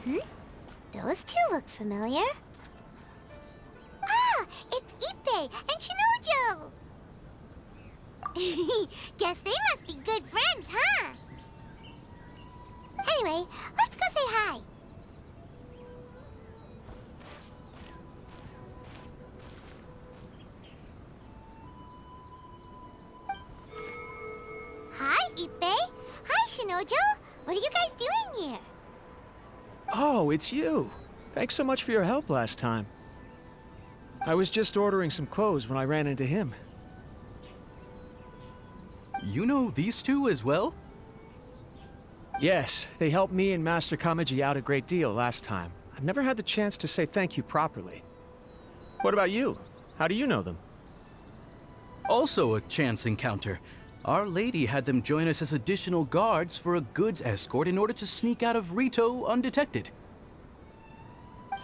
Those two look familiar. Ah, it's Ippei and Shinojo! Guess they must be good friends, huh? Anyway, let's go say hi. Hi, Ippei. Hi, Shinojo. What are you guys doing here? Oh, it's you. Thanks so much for your help last time. I was just ordering some clothes when I ran into him. You know these two as well? Yes, they helped me and Master Kamaji out a great deal last time. I've never had the chance to say thank you properly. What about you? How do you know them? Also a chance encounter. Our lady had them join us as additional guards for a goods escort in order to sneak out of Rito undetected.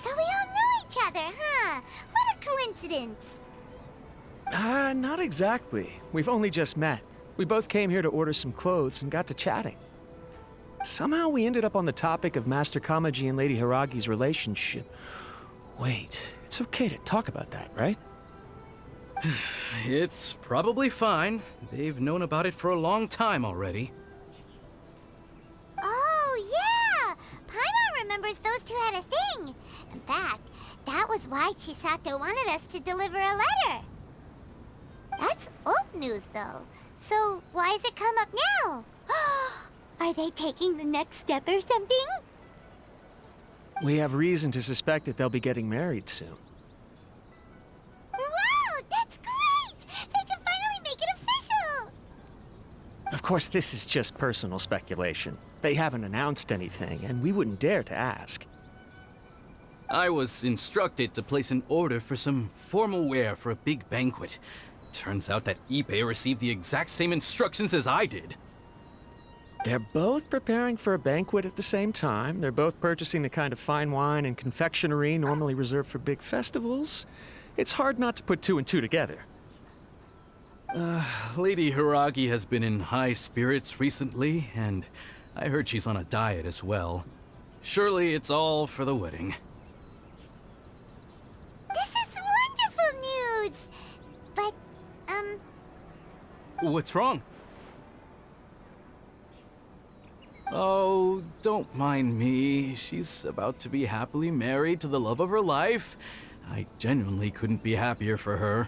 So we all know each other, huh? What a coincidence. Not exactly. We've only just met. We both came here to order some clothes and got to chatting. Somehow we ended up on the topic of Master Kamaji and Lady Hiragi's relationship. Wait, it's okay to talk about that, right? It's probably fine. They've known about it for a long time already. Oh, yeah! Paimon remembers those two had a thing. In fact, that was why Chisato wanted us to deliver a letter. That's old news, though. So why has it come up now? Are they taking the next step or something? We have reason to suspect that they'll be getting married soon. Wow, that's great! They can finally make it official! Of course, this is just personal speculation. They haven't announced anything, and we wouldn't dare to ask. I was instructed to place an order for some formal wear for a big banquet. Turns out that Ippei received the exact same instructions as I did. They're both preparing for a banquet at the same time. They're both purchasing the kind of fine wine and confectionery normally reserved for big festivals. It's hard not to put two and two together. Lady Hiragi has been in high spirits recently, and I heard she's on a diet as well. Surely it's all for the wedding. This is wonderful news! But, What's wrong? Oh, don't mind me. She's about to be happily married to the love of her life. I genuinely couldn't be happier for her.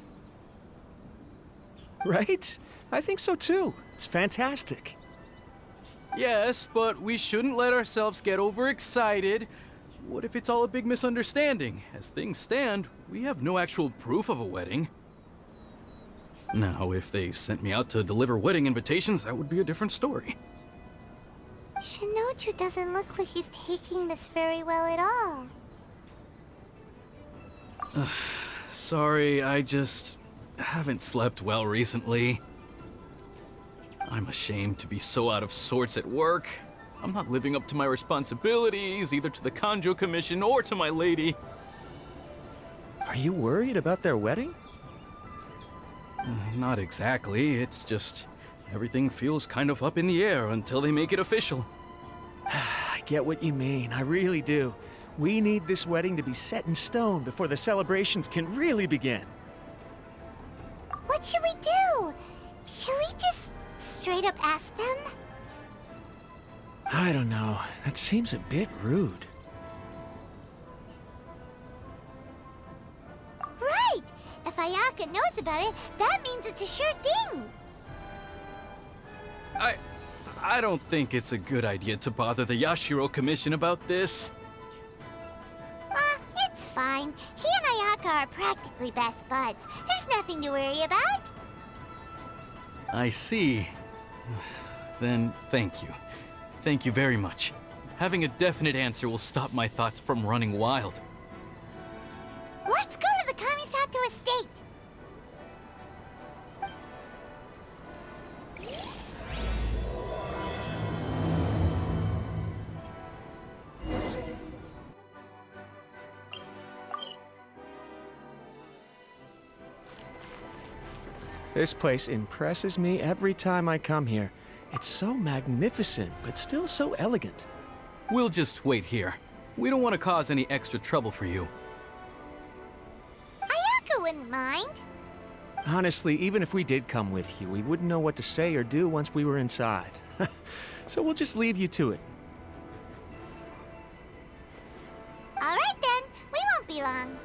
Right? I think so too. It's fantastic. Yes, but we shouldn't let ourselves get overexcited. What if it's all a big misunderstanding? As things stand, we have no actual proof of a wedding. Now, if they sent me out to deliver wedding invitations, that would be a different story. Shinoju doesn't look like he's taking this very well at all. Sorry, I just haven't slept well recently. I'm ashamed to be so out of sorts at work. I'm not living up to my responsibilities, either to the Kanjo Commission or to my lady. Are you worried about their wedding? Not exactly, it's just everything feels kind of up in the air until they make it official. I get what you mean, I really do. We need this wedding to be set in stone before the celebrations can really begin. What should we do? Should we just straight up ask them? I don't know. That seems a bit rude. Right! If Ayaka knows about it, that means it's a sure thing! I don't think it's a good idea to bother the Yashiro Commission about this. It's fine. He and Ayaka are practically best buds. There's nothing to worry about. I see. Then thank you. Thank you very much. Having a definite answer will stop my thoughts from running wild. Let's go to the Kamisato estate! This place impresses me every time I come here. It's so magnificent, but still so elegant. We'll just wait here. We don't want to cause any extra trouble for you. Ayaka wouldn't mind. Honestly, even if we did come with you, we wouldn't know what to say or do once we were inside. So we'll just leave you to it. All right then, we won't be long.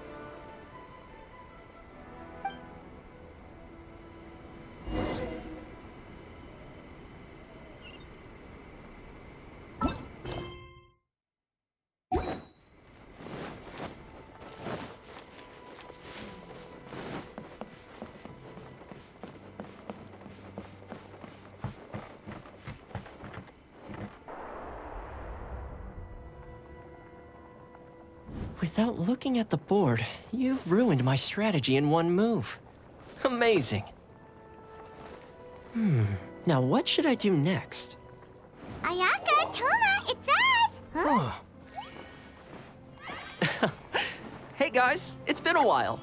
Without looking at the board, you've ruined my strategy in one move. Amazing. Now what should I do next? Ayaka, Toma, it's us! Huh? Hey guys, it's been a while.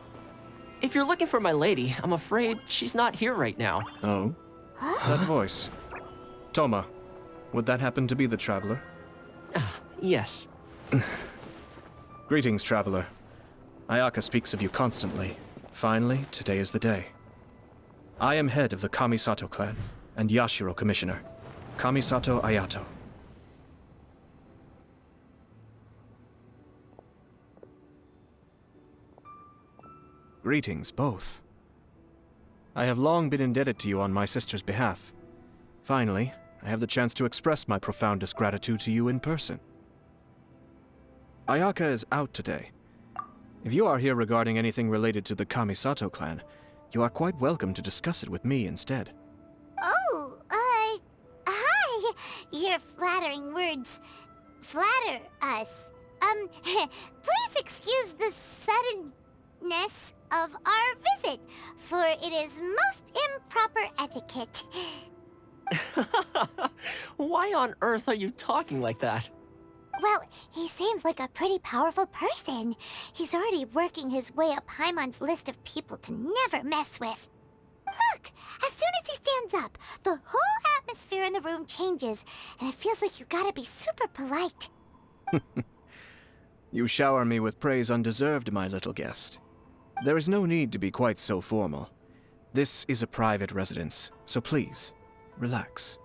If you're looking for my lady, I'm afraid she's not here right now. Oh? That voice. Toma, would that happen to be the Traveler? Yes. Greetings, Traveler. Ayaka speaks of you constantly. Finally, today is the day. I am head of the Kamisato clan and Yashiro Commissioner, Kamisato Ayato. Greetings, both. I have long been indebted to you on my sister's behalf. Finally, I have the chance to express my profoundest gratitude to you in person. Ayaka is out today. If you are here regarding anything related to the Kamisato clan, you are quite welcome to discuss it with me instead. Oh, hi. Your flattering words flatter us. Please excuse the suddenness of our visit, for it is most improper etiquette. Why on earth are you talking like that? Well, he seems like a pretty powerful person. He's already working his way up Paimon's list of people to never mess with. Look, as soon as he stands up, the whole atmosphere in the room changes, and it feels like you gotta be super polite. You shower me with praise undeserved, my little guest. There is no need to be quite so formal. This is a private residence, so please, relax.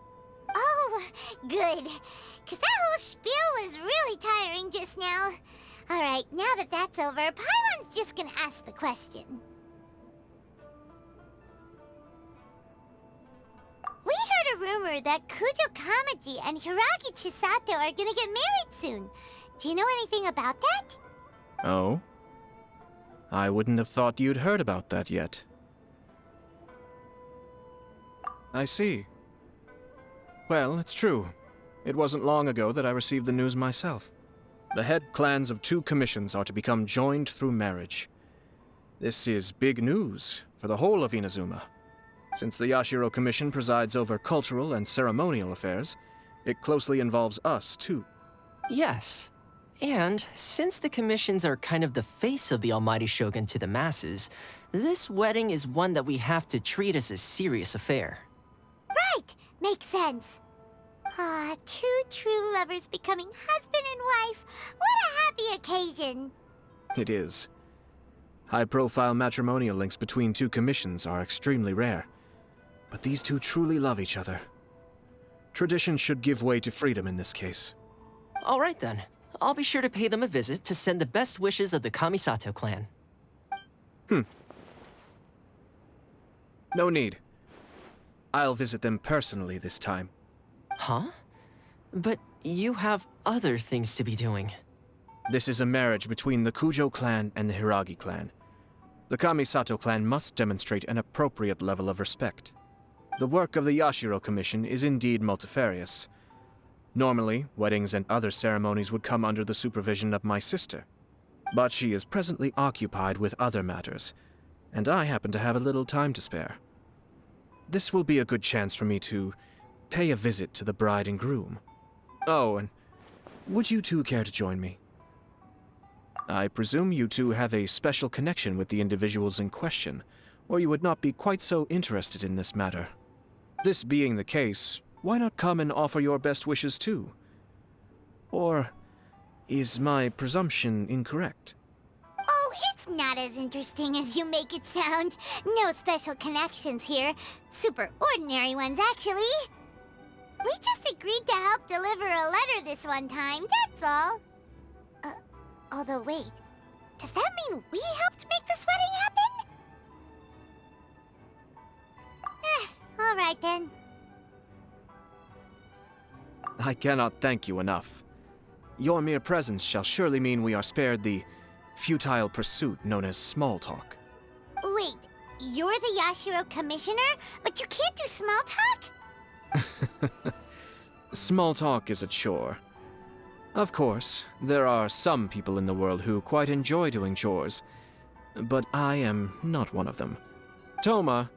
Oh, good. 'Cause that whole spiel was really tiring just now. All right, now that that's over, Paimon's just gonna ask the question. We heard a rumor that Kujo Kamaji and Hiragi Chisato are gonna get married soon. Do you know anything about that? Oh? I wouldn't have thought you'd heard about that yet. I see. Well, it's true. It wasn't long ago that I received the news myself. The head clans of 2 commissions are to become joined through marriage. This is big news for the whole of Inazuma. Since the Yashiro Commission presides over cultural and ceremonial affairs, it closely involves us, too. Yes. And since the commissions are kind of the face of the Almighty Shogun to the masses, this wedding is one that we have to treat as a serious affair. Right, makes sense. Ah, 2 true lovers becoming husband and wife. What a happy occasion. It is. High-profile matrimonial links between 2 commissions are extremely rare. But these 2 truly love each other. Tradition should give way to freedom in this case. All right then. I'll be sure to pay them a visit to send the best wishes of the Kamisato clan. No need. I'll visit them personally this time. Huh? But you have other things to be doing. This is a marriage between the Kujo clan and the Hiragi clan. The Kamisato clan must demonstrate an appropriate level of respect. The work of the Yashiro Commission is indeed multifarious. Normally, weddings and other ceremonies would come under the supervision of my sister. But she is presently occupied with other matters, and I happen to have a little time to spare. This will be a good chance for me to pay a visit to the bride and groom. Oh, and would you 2 care to join me? I presume you 2 have a special connection with the individuals in question, or you would not be quite so interested in this matter. This being the case, why not come and offer your best wishes too? Or Is my presumption incorrect? Oh, it's not as interesting as you make it sound. No special connections here. Super ordinary ones, actually. We just agreed to help deliver a letter this one time, that's all. Although wait, does that mean we helped make this wedding happen? All right then. I cannot thank you enough. Your mere presence shall surely mean we are spared the futile pursuit known as small talk. Wait, you're the Yashiro commissioner, but you can't do small talk? Small talk is a chore. Of course, there are some people in the world who quite enjoy doing chores, but I am not one of them. Toma,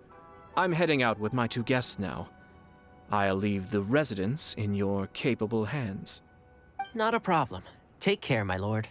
I'm heading out with my 2 guests now. I'll leave the residence in your capable hands. Not a problem. Take care, my lord.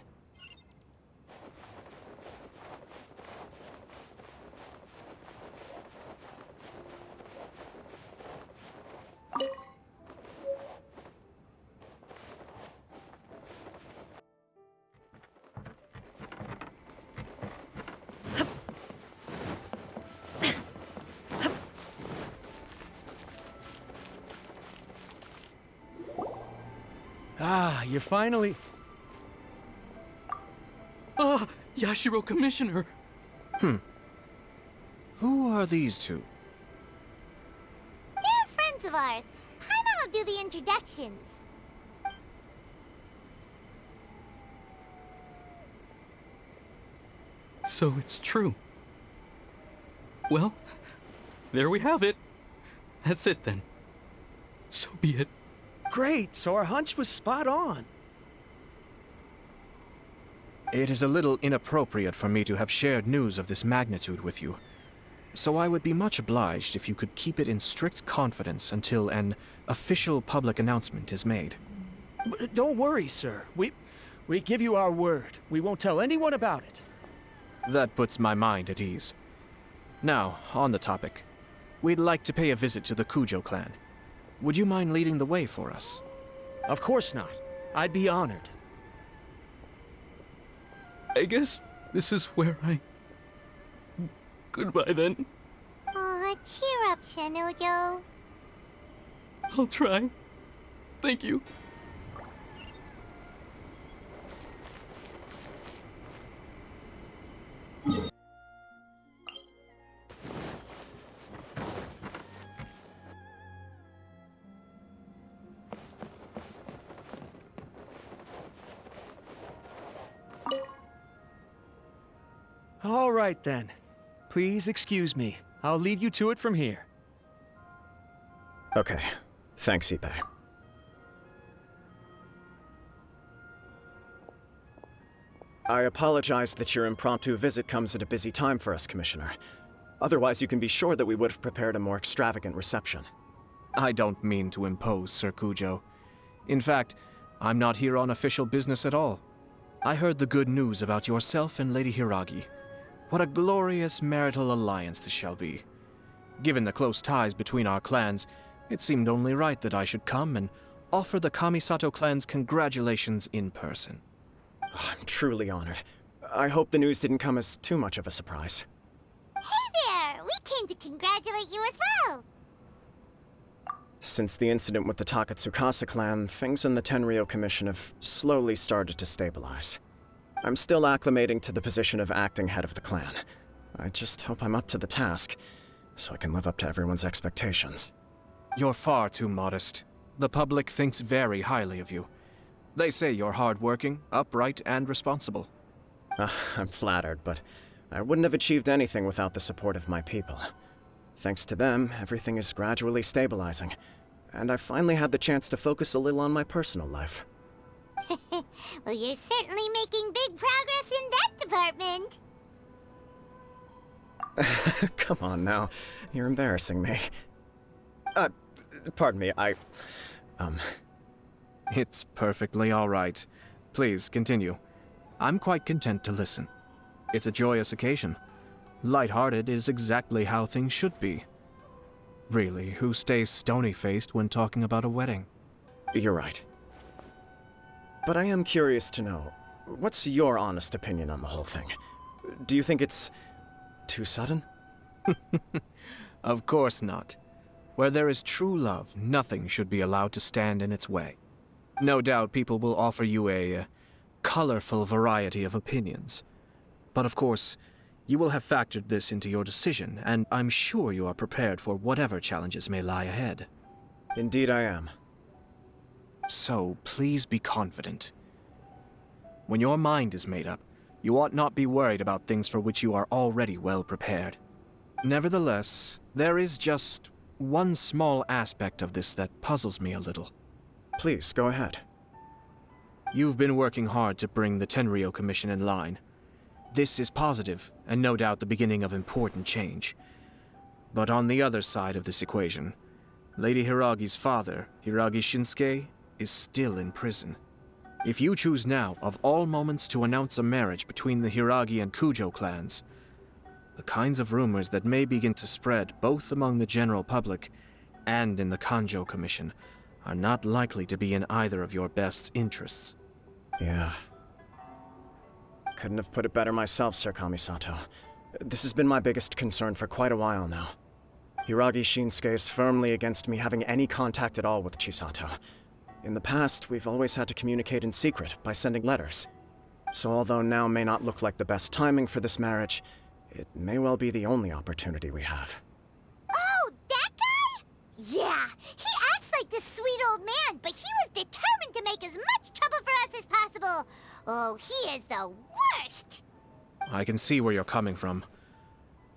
Ah, you're finally... Ah, Yashiro Commissioner! Who are these 2? They're friends of ours. Paimon will do the introductions. So it's true. Well, there we have it. That's it then. So be it. Great, so our hunch was spot on. It is a little inappropriate for me to have shared news of this magnitude with you, so I would be much obliged if you could keep it in strict confidence until an official public announcement is made. Don't worry, sir. We give you our word. We won't tell anyone about it. That puts my mind at ease. Now, on the topic. We'd like to pay a visit to the Kujo clan. Would you mind leading the way for us? Of course not. I'd be honored. I guess this is where I... Goodbye then. Aw, cheer up, Shanojo. I'll try. Thank you. All right, then. Please excuse me. I'll leave you to it from here. Okay. Thanks, Ippei. I apologize that your impromptu visit comes at a busy time for us, Commissioner. Otherwise, you can be sure that we would have prepared a more extravagant reception. I don't mean to impose, Sir Kujo. In fact, I'm not here on official business at all. I heard the good news about yourself and Lady Hiragi. What a glorious marital alliance this shall be. Given the close ties between our clans, it seemed only right that I should come and offer the Kamisato clan's congratulations in person. I'm truly honored. I hope the news didn't come as too much of a surprise. Hey there! We came to congratulate you as well! Since the incident with the Takatsukasa clan, things in the Tenryou Commission have slowly started to stabilize. I'm still acclimating to the position of acting head of the clan. I just hope I'm up to the task, so I can live up to everyone's expectations. You're far too modest. The public thinks very highly of you. They say you're hardworking, upright, and responsible. I'm flattered, but I wouldn't have achieved anything without the support of my people. Thanks to them, everything is gradually stabilizing, and I've finally had the chance to focus a little on my personal life. Well, you're certainly making big progress in that department. Come on now, you're embarrassing me. Pardon me, It's perfectly all right. Please, continue. I'm quite content to listen. It's a joyous occasion. Light-hearted is exactly how things should be. Really, who stays stony-faced when talking about a wedding? You're right. But I am curious to know, what's your honest opinion on the whole thing? Do you think it's too sudden? Of course not. Where there is true love, nothing should be allowed to stand in its way. No doubt people will offer you a colorful variety of opinions. But of course, you will have factored this into your decision, and I'm sure you are prepared for whatever challenges may lie ahead. Indeed I am. So, please be confident. When your mind is made up, you ought not be worried about things for which you are already well prepared. Nevertheless, there is just one small aspect of this that puzzles me a little. Please, go ahead. You've been working hard to bring the Tenryou Commission in line. This is positive, and no doubt the beginning of important change. But on the other side of this equation, Lady Hiragi's father, Hiragi Shinsuke, is still in prison. If you choose now, of all moments, to announce a marriage between the Hiragi and Kujo clans, the kinds of rumors that may begin to spread both among the general public and in the Kanjo Commission are not likely to be in either of your best interests. Yeah. Couldn't have put it better myself, Sir Kamisato. This has been my biggest concern for quite a while now. Hiragi Shinsuke is firmly against me having any contact at all with Chisato. In the past, we've always had to communicate in secret by sending letters. So although now may not look like the best timing for this marriage, it may well be the only opportunity we have. Oh, that guy? Yeah, he acts like this sweet old man, but he was determined to make as much trouble for us as possible. Oh, he is the worst! I can see where you're coming from,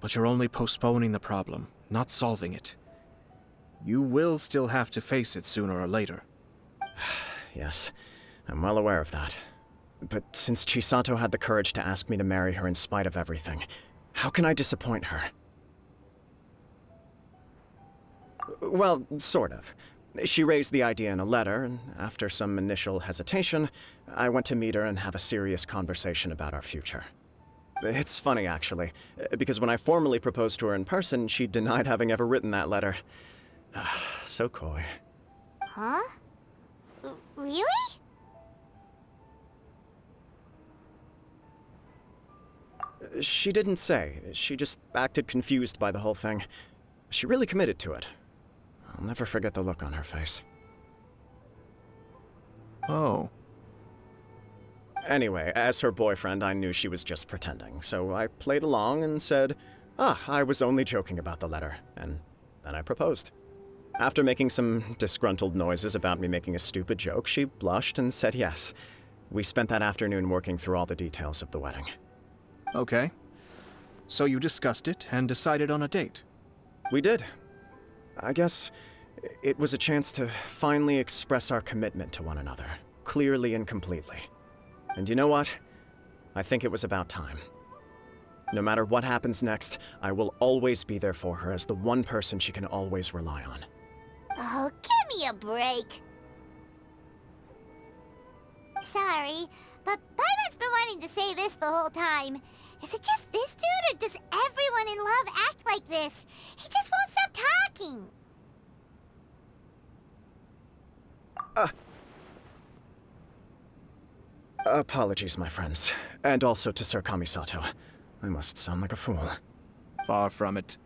but you're only postponing the problem, not solving it. You will still have to face it sooner or later. Yes, I'm well aware of that. But since Chisato had the courage to ask me to marry her in spite of everything, how can I disappoint her? Well, sort of. She raised the idea in a letter, and after some initial hesitation, I went to meet her and have a serious conversation about our future. It's funny, actually, because when I formally proposed to her in person, she denied having ever written that letter. So coy. Huh? Really? She didn't say. She just acted confused by the whole thing. She really committed to it. I'll never forget the look on her face. Oh. Anyway, as her boyfriend, I knew she was just pretending, so I played along and said, I was only joking about the letter, and then I proposed. After making some disgruntled noises about me making a stupid joke, she blushed and said yes. We spent that afternoon working through all the details of the wedding. Okay. So you discussed it and decided on a date? We did. I guess it was a chance to finally express our commitment to one another, clearly and completely. And you know what? I think it was about time. No matter what happens next, I will always be there for her as the one person she can always rely on. Oh, give me a break. Sorry, but Paimon's been wanting to say this the whole time. Is it just this dude, or does everyone in love act like this? He just won't stop talking. Apologies, my friends. And also to Sir Kamisato. I must sound like a fool. Far from it.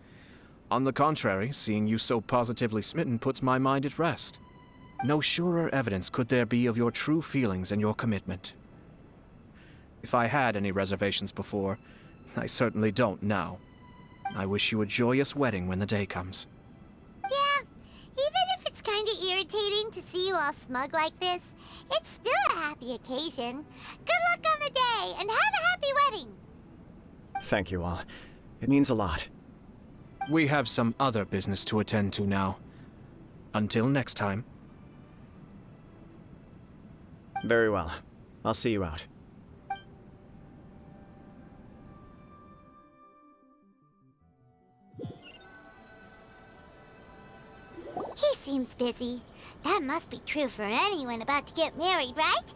On the contrary, seeing you so positively smitten puts my mind at rest. No surer evidence could there be of your true feelings and your commitment. If I had any reservations before, I certainly don't now. I wish you a joyous wedding when the day comes. Yeah, even if it's kinda irritating to see you all smug like this, it's still a happy occasion. Good luck on the day, and have a happy wedding! Thank you all. It means a lot. We have some other business to attend to now. Until next time. Very well. I'll see you out. He seems busy. That must be true for anyone about to get married, right?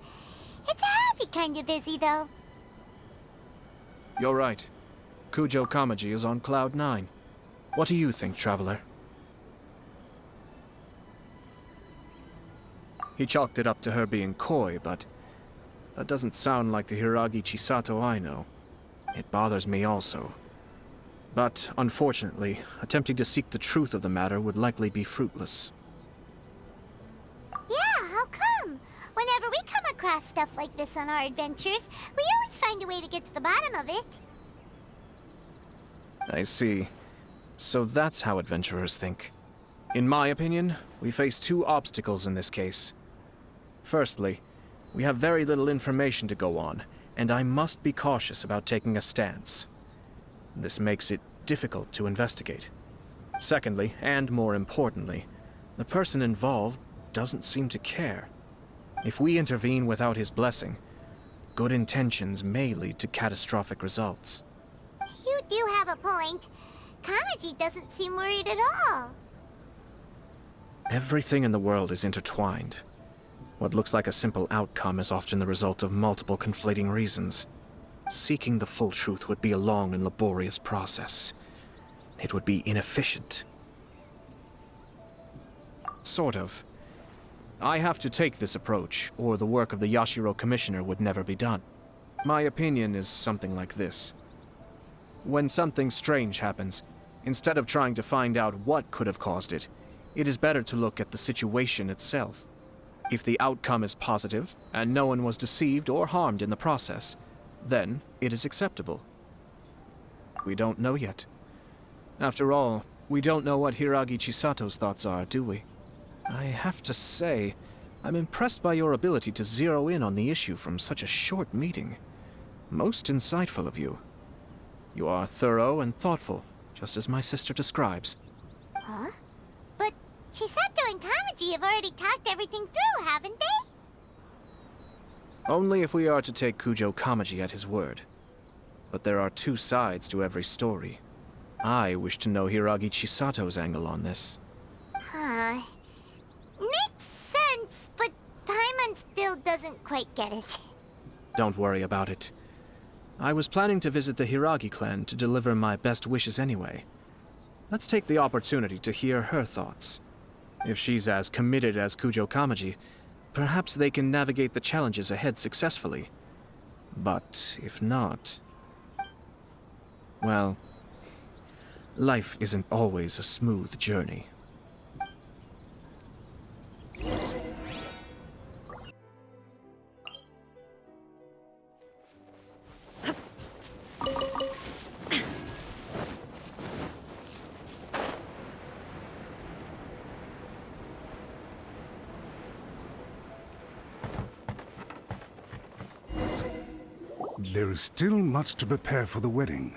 It's a happy kind of busy, though. You're right. Kujo Kamaji is on Cloud 9. What do you think, Traveler? He chalked it up to her being coy, but That doesn't sound like the Hiragi Chisato I know. It bothers me also. But, unfortunately, attempting to seek the truth of the matter would likely be fruitless. Yeah, how come? Whenever we come across stuff like this on our adventures, we always find a way to get to the bottom of it. I see. So that's how adventurers think. In my opinion, we face two obstacles in this case. Firstly, we have very little information to go on, and I must be cautious about taking a stance. This makes it difficult to investigate. Secondly, and more importantly, the person involved doesn't seem to care. If we intervene without his blessing, good intentions may lead to catastrophic results. You do have a point. Kamaji doesn't seem worried at all. Everything in the world is intertwined. What looks like a simple outcome is often the result of multiple conflating reasons. Seeking the full truth would be a long and laborious process. It would be inefficient. Sort of. I have to take this approach, or the work of the Yashiro Commissioner would never be done. My opinion is something like this. When something strange happens, instead of trying to find out what could have caused it, it is better to look at the situation itself. If the outcome is positive, and no one was deceived or harmed in the process, then it is acceptable. We don't know yet. After all, we don't know what Hiragi Chisato's thoughts are, do we? I have to say, I'm impressed by your ability to zero in on the issue from such a short meeting. Most insightful of you. You are thorough and thoughtful, just as my sister describes. Huh? But Chisato and Kamaji have already talked everything through, haven't they? Only if we are to take Kujo Kamaji at his word. But there are two sides to every story. I wish to know Hiragi Chisato's angle on this. Huh. Makes sense, but Paimon still doesn't quite get it. Don't worry about it. I was planning to visit the Hiragi clan to deliver my best wishes anyway. Let's take the opportunity to hear her thoughts. If she's as committed as Kujo Kamaji, perhaps they can navigate the challenges ahead successfully. But if not... well, life isn't always a smooth journey. There is still much to prepare for the wedding.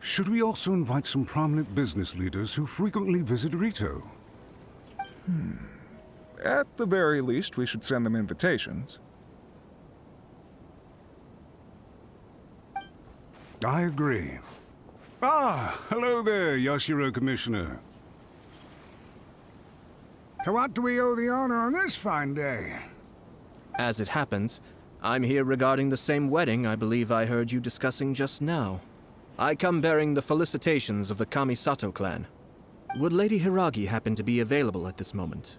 Should we also invite some prominent business leaders who frequently visit Rito? At the very least, we should send them invitations. I agree. Ah, hello there, Yashiro Commissioner. To what do we owe the honor on this fine day? As it happens, I'm here regarding the same wedding I believe I heard you discussing just now. I come bearing the felicitations of the Kamisato clan. Would Lady Hiragi happen to be available at this moment?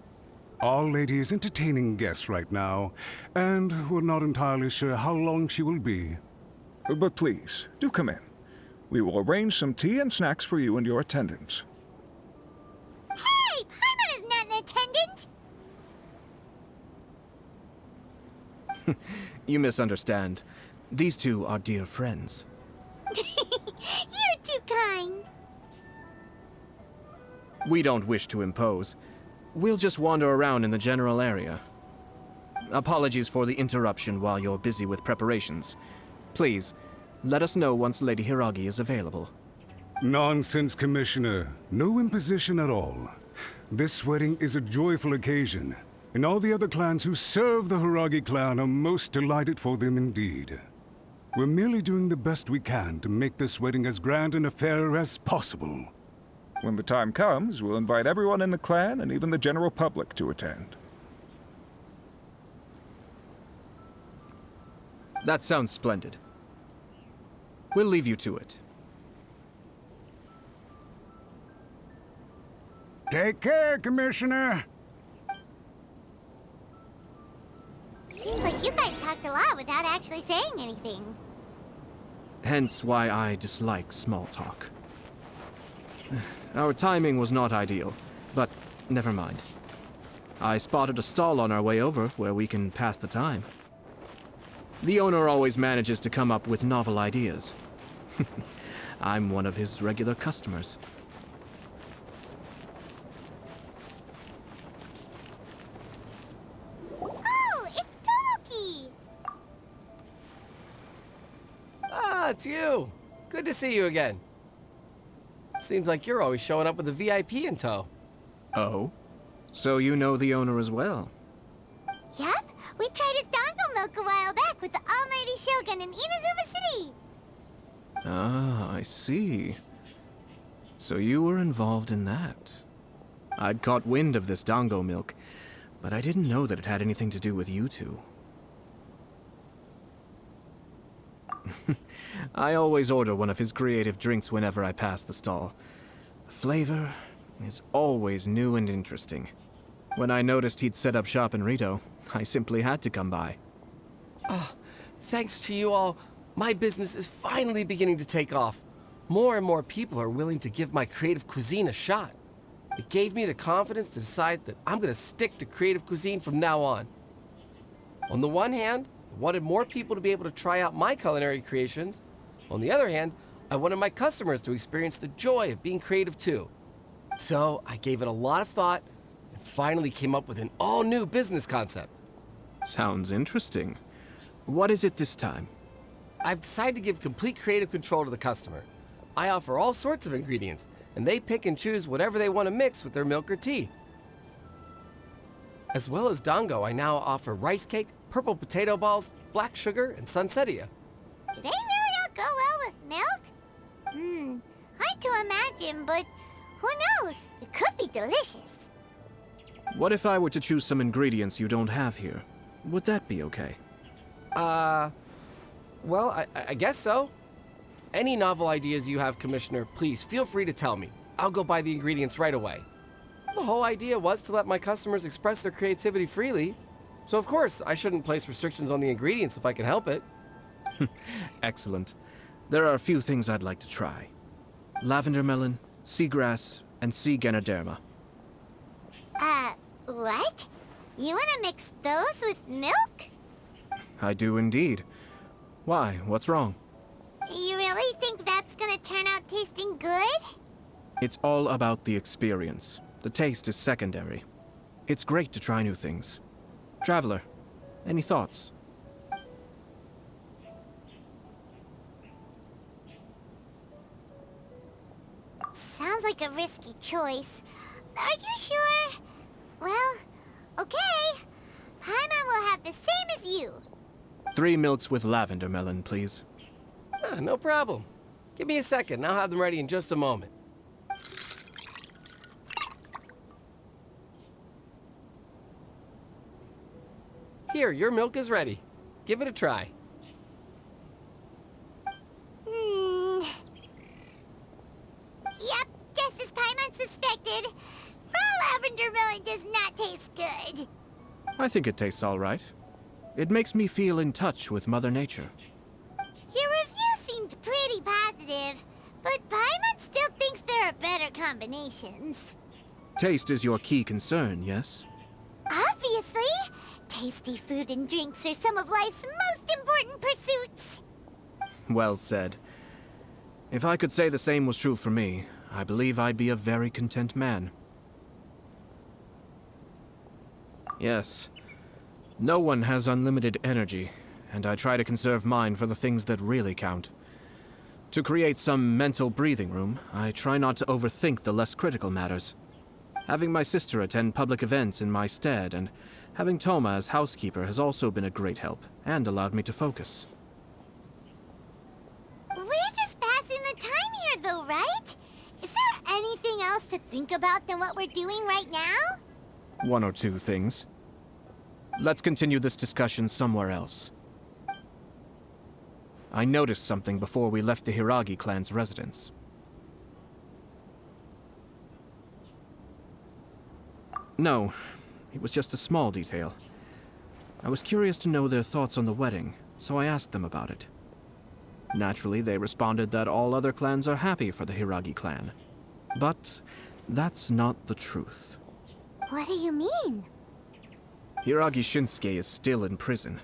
Our lady is entertaining guests right now, and we're not entirely sure how long she will be. But please, do come in. We will arrange some tea and snacks for you and your attendants. Hey! Paimon is not an attendant! You misunderstand. These two are dear friends. You're too kind. We don't wish to impose. We'll just wander around in the general area. Apologies for the interruption while you're busy with preparations. Please, let us know once Lady Hiragi is available. Nonsense, Commissioner. No imposition at all. This wedding is a joyful occasion, and all the other clans who serve the Hiragi clan are most delighted for them indeed. We're merely doing the best we can to make this wedding as grand an affair as possible. When the time comes, we'll invite everyone in the clan and even the general public to attend. That sounds splendid. We'll leave you to it. Take care, Commissioner. without actually saying anything. Hence why I dislike small talk. Our timing was not ideal, but never mind. I spotted a stall on our way over where we can pass the time. The owner always manages to come up with novel ideas. I'm one of his regular customers. Oh, it's Tomoki! Ah, it's you. Good to see you again. Seems like you're always showing up with a VIP in tow. Oh? So you know the owner as well? Yup, we tried his dango milk a while back with the almighty Shogun in Inazuma City. Ah, I see. So you were involved in that. I'd caught wind of this dango milk, but I didn't know that it had anything to do with you two. I always order one of his creative drinks whenever I pass the stall. The flavor is always new and interesting. When I noticed he'd set up shop in Rito, I simply had to come by. Thanks to you all, my business is finally beginning to take off. More and more people are willing to give my creative cuisine a shot. It gave me the confidence to decide that I'm going to stick to creative cuisine from now on. On the one hand, I wanted more people to be able to try out my culinary creations. On the other hand, I wanted my customers to experience the joy of being creative too. So I gave it a lot of thought and finally came up with an all-new business concept. Sounds interesting. What is it this time? I've decided to give complete creative control to the customer. I offer all sorts of ingredients, and they pick and choose whatever they want to mix with their milk or tea. As well as dango, I now offer rice cake, purple potato balls, black sugar, and sunsettia. Do they really all go well with milk? Hard to imagine, but who knows? It could be delicious. What if I were to choose some ingredients you don't have here? Would that be okay? Well, I guess so. Any novel ideas you have, Commissioner, please feel free to tell me. I'll go buy the ingredients right away. The whole idea was to let my customers express their creativity freely. So of course, I shouldn't place restrictions on the ingredients if I can help it. Excellent. There are a few things I'd like to try. Lavender melon, seagrass, and sea ganoderma. What? You wanna mix those with milk? I do indeed. Why? What's wrong? You really think that's gonna turn out tasting good? It's all about the experience. The taste is secondary. It's great to try new things. Traveler, any thoughts? Sounds like a risky choice. Are you sure? Well, okay. Paimon will have the same as you. 3 milks with lavender melon, please. No problem. Give me a second, I'll have them ready in just a moment. Here, your milk is ready. Give it a try. Yep, just as Paimon suspected. Raw lavender melon does not taste good. I think it tastes all right. It makes me feel in touch with Mother Nature. Your review seemed pretty positive, but Paimon still thinks there are better combinations. Taste is your key concern, yes? Obviously! Tasty food and drinks are some of life's most important pursuits. Well said. If I could say the same was true for me, I believe I'd be a very content man. Yes. No one has unlimited energy, and I try to conserve mine for the things that really count. To create some mental breathing room, I try not to overthink the less critical matters. Having my sister attend public events in my stead, and having Toma as housekeeper has also been a great help, and allowed me to focus. We're just passing the time here, though, right? Is there anything else to think about than what we're doing right now? 1 or 2 things. Let's continue this discussion somewhere else. I noticed something before we left the Hiragi clan's residence. No, it was just a small detail. I was curious to know their thoughts on the wedding, so I asked them about it. Naturally, they responded that all other clans are happy for the Hiragi clan. But that's not the truth. What do you mean? Hiragi Shinsuke is still in prison,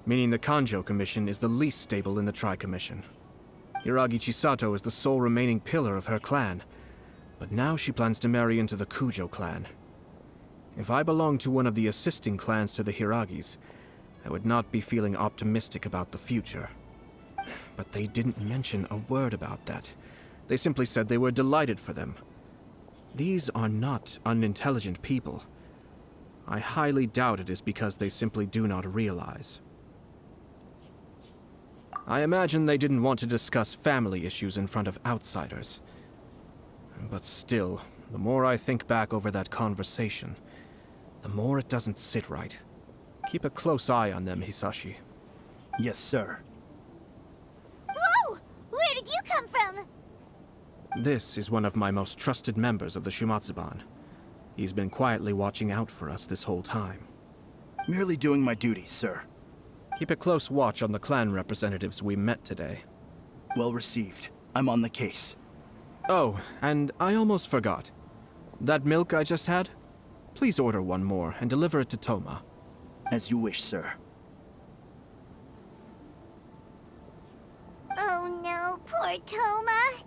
meaning the Kanjo Commission is the least stable in the Tri-Commission. Hiragi Chisato is the sole remaining pillar of her clan, but now she plans to marry into the Kujo clan. If I belonged to one of the assisting clans to the Hiragis, I would not be feeling optimistic about the future. But they didn't mention a word about that. They simply said they were delighted for them. These are not unintelligent people. I highly doubt it is because they simply do not realize. I imagine they didn't want to discuss family issues in front of outsiders. But still, the more I think back over that conversation, the more it doesn't sit right. Keep a close eye on them, Hisashi. Yes, sir. Whoa! Where did you come from? This is one of my most trusted members of the Shumatsuban. He's been quietly watching out for us this whole time. Merely doing my duty, sir. Keep a close watch on the clan representatives we met today. Well received. I'm on the case. Oh, and I almost forgot. That milk I just had? Please order one more and deliver it to Toma. As you wish, sir. Oh no, poor Toma.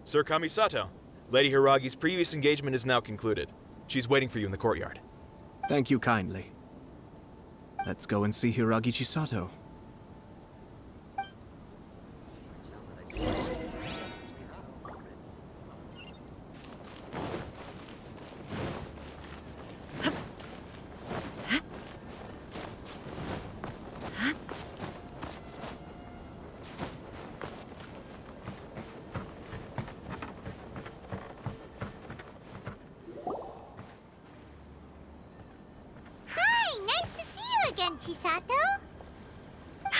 Sir Kamisato, Lady Hiragi's previous engagement is now concluded. She's waiting for you in the courtyard. Thank you kindly. Let's go and see Hiragi Chisato. Chisato?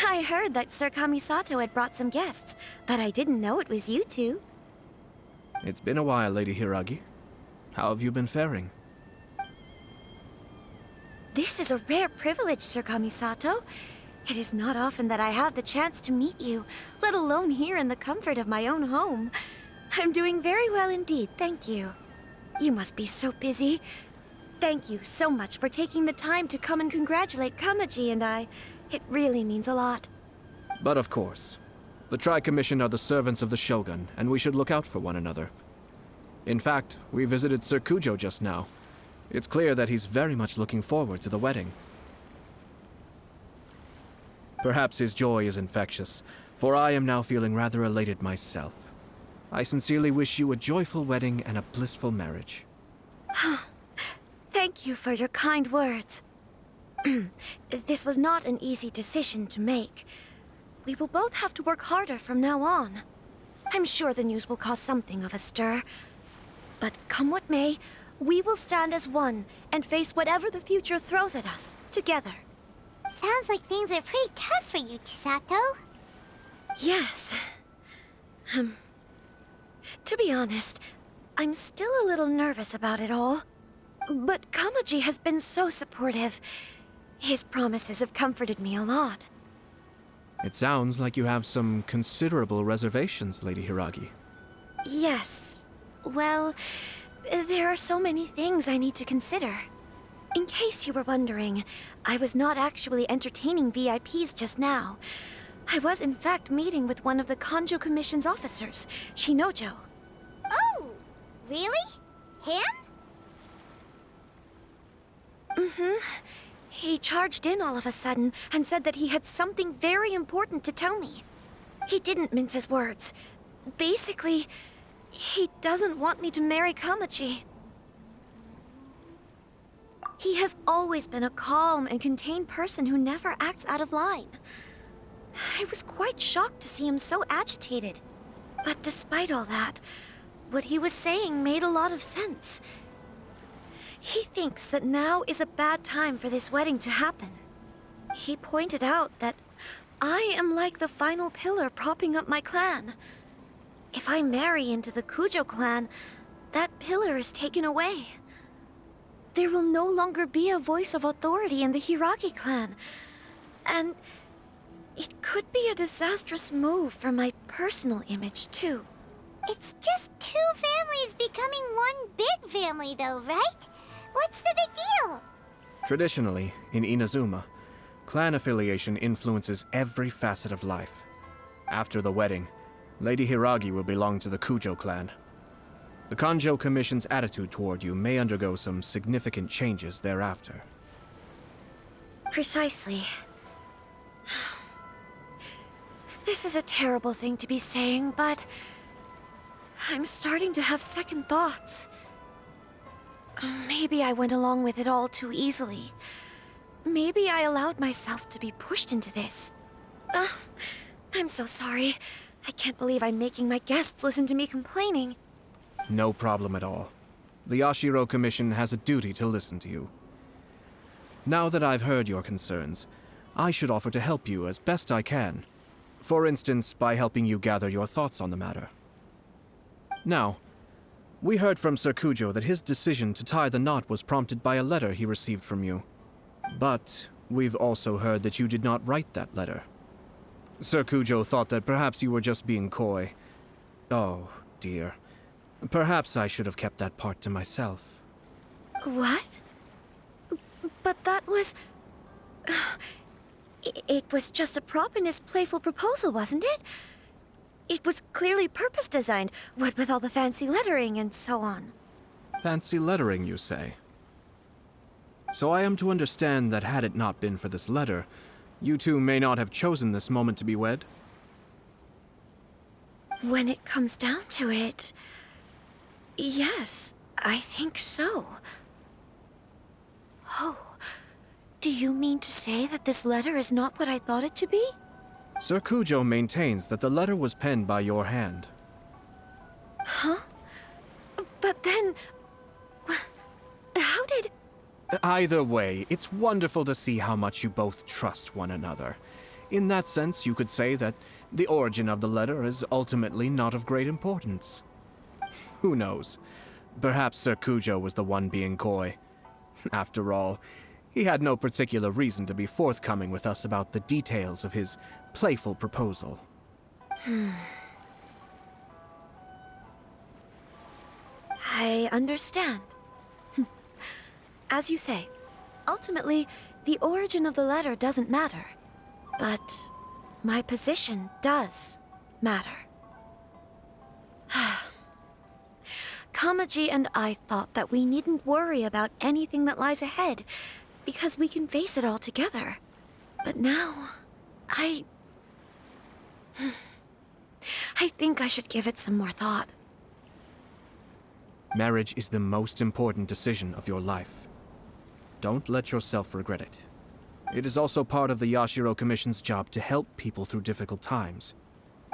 I heard that Sir Kamisato had brought some guests, but I didn't know it was you two. It's been a while, Lady Hiragi. How have you been faring? This is a rare privilege, Sir Kamisato. It is not often that I have the chance to meet you, let alone here in the comfort of my own home. I'm doing very well indeed, thank you. You must be so busy. Thank you so much for taking the time to come and congratulate Kamaji and I. It really means a lot. But of course. The Tri-Commission are the servants of the Shogun, and we should look out for one another. In fact, we visited Sir Kujo just now. It's clear that he's very much looking forward to the wedding. Perhaps his joy is infectious, for I am now feeling rather elated myself. I sincerely wish you a joyful wedding and a blissful marriage. Thank you for your kind words. This was not an easy decision to make. We will both have to work harder from now on. I'm sure the news will cause something of a stir. But come what may, we will stand as one and face whatever the future throws at us, together. Sounds like things are pretty tough for you, Chisato. Yes. To be honest, I'm still a little nervous about it all. But Kamaji has been so supportive. His promises have comforted me a lot. It sounds like you have some considerable reservations, Lady Hiragi. Yes. Well, there are so many things I need to consider. In case you were wondering, I was not actually entertaining VIPs just now. I was in fact meeting with one of the Kanjo Commission's officers, Shinojo. Oh, really? Him? Mm-hmm. He charged in all of a sudden and said that he had something very important to tell me. He didn't mince his words. Basically, he doesn't want me to marry Kamaji. He has always been a calm and contained person who never acts out of line. I was quite shocked to see him so agitated. But despite all that, what he was saying made a lot of sense. He thinks that now is a bad time for this wedding to happen. He pointed out that I am like the final pillar propping up my clan. If I marry into the Kujo clan, that pillar is taken away. there will no longer be a voice of authority in the Hiragi clan. And it could be a disastrous move for my personal image, too. It's just two families becoming one big family, though, right? What's the big deal? Traditionally, in Inazuma, clan affiliation influences every facet of life. After the wedding, Lady Hiragi will belong to the Kujo clan. The Kanjo Commission's attitude toward you may undergo some significant changes thereafter. Precisely. This is a terrible thing to be saying, but I'm starting to have second thoughts. Maybe I went along with it all too easily. Maybe I allowed myself to be pushed into this. I'm so sorry. I can't believe I'm making my guests listen to me complaining. No problem at all. The Yashiro Commission has a duty to listen to you. Now that I've heard your concerns, I should offer to help you as best I can. For instance, by helping you gather your thoughts on the matter. Now, we heard from Sir Kujo that his decision to tie the knot was prompted by a letter he received from you. But we've also heard that you did not write that letter. Sir Kujo thought that perhaps you were just being coy. Oh, dear. Perhaps I should have kept that part to myself. What? But that was... It was just a prop in his playful proposal, wasn't it? It was clearly purpose-designed, what with all the fancy lettering and so on. Fancy lettering, you say? So I am to understand that had it not been for this letter, you two may not have chosen this moment to be wed? When it comes down to it... yes, I think so. Oh, do you mean to say that this letter is not what I thought it to be? Sir Kujo maintains that the letter was penned by your hand. Huh? But then... how did... Either way, it's wonderful to see how much you both trust one another. In that sense, you could say that the origin of the letter is ultimately not of great importance. Who knows? Perhaps Sir Kujo was the one being coy. After all, he had no particular reason to be forthcoming with us about the details of his playful proposal. I understand. As you say, ultimately, the origin of the letter doesn't matter. But my position does matter. Kamaji and I thought that we needn't worry about anything that lies ahead, because we can face it all together. But now, I think I should give it some more thought. Marriage is the most important decision of your life. Don't let yourself regret it. It is also part of the Yashiro Commission's job to help people through difficult times.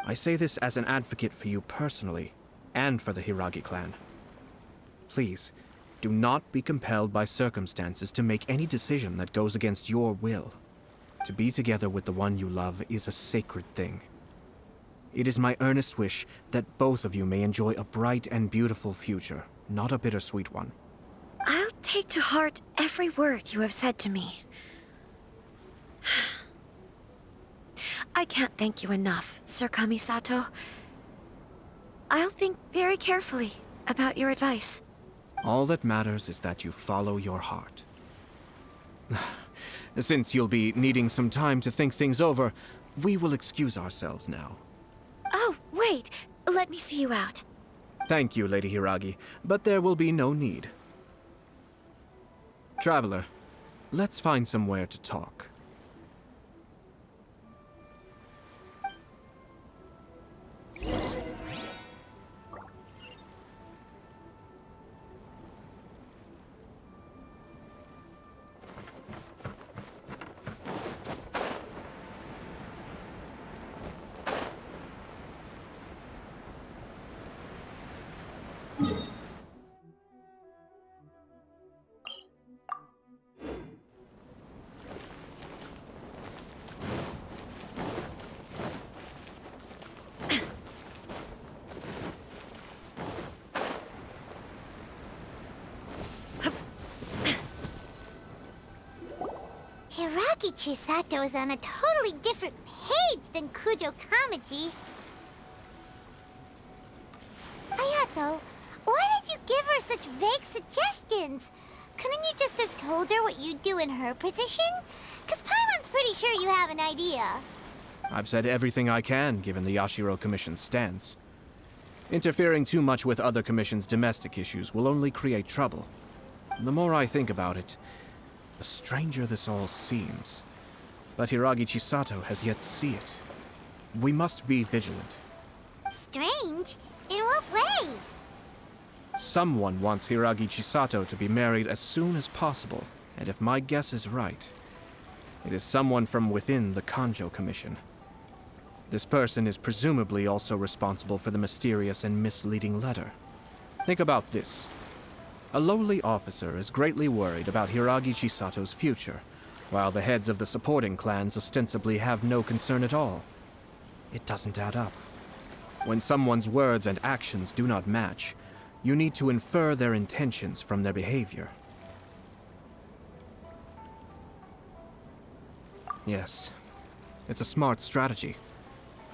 I say this as an advocate for you personally, and for the Hiragi clan. Please, do not be compelled by circumstances to make any decision that goes against your will. To be together with the one you love is a sacred thing. It is my earnest wish that both of you may enjoy a bright and beautiful future, not a bittersweet one. I'll take to heart every word you have said to me. I can't thank you enough, Sir Kamisato. I'll think very carefully about your advice. All that matters is that you follow your heart. Since you'll be needing some time to think things over, we will excuse ourselves now. Oh, wait! Let me see you out. Thank you, Lady Hiragi, but there will be no need. Traveler, let's find somewhere to talk. Hiragi Chisato is on a totally different page than Kujo Kamaji. Ayato, why did you give her such vague suggestions? Couldn't you just have told her what you'd do in her position? Because Paimon's pretty sure you have an idea. I've said everything I can, given the Yashiro Commission's stance. Interfering too much with other commissions' domestic issues will only create trouble. The more I think about it, the stranger this all seems. But Hiragi Chisato has yet to see it. We must be vigilant. Strange? In what way? Someone wants Hiragi Chisato to be married as soon as possible, and if my guess is right, it is someone from within the Kanjo Commission. This person is presumably also responsible for the mysterious and misleading letter. Think about this. A lowly officer is greatly worried about Hiragi Chisato's future, while the heads of the supporting clans ostensibly have no concern at all. It doesn't add up. When someone's words and actions do not match, you need to infer their intentions from their behavior. Yes, it's a smart strategy.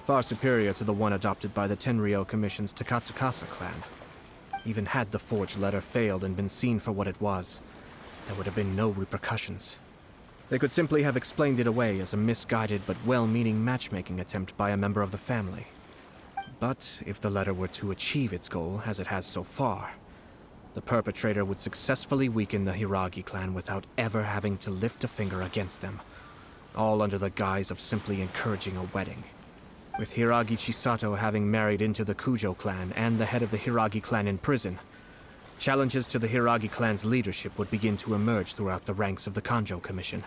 Far superior to the one adopted by the Tenryou Commission's Takatsukasa clan. Even had the forged letter failed and been seen for what it was, there would have been no repercussions. They could simply have explained it away as a misguided but well-meaning matchmaking attempt by a member of the family. But if the letter were to achieve its goal, as it has so far, the perpetrator would successfully weaken the Hiragi clan without ever having to lift a finger against them, all under the guise of simply encouraging a wedding. With Hiragi Chisato having married into the Kujo clan and the head of the Hiragi clan in prison, challenges to the Hiragi clan's leadership would begin to emerge throughout the ranks of the Kanjo Commission.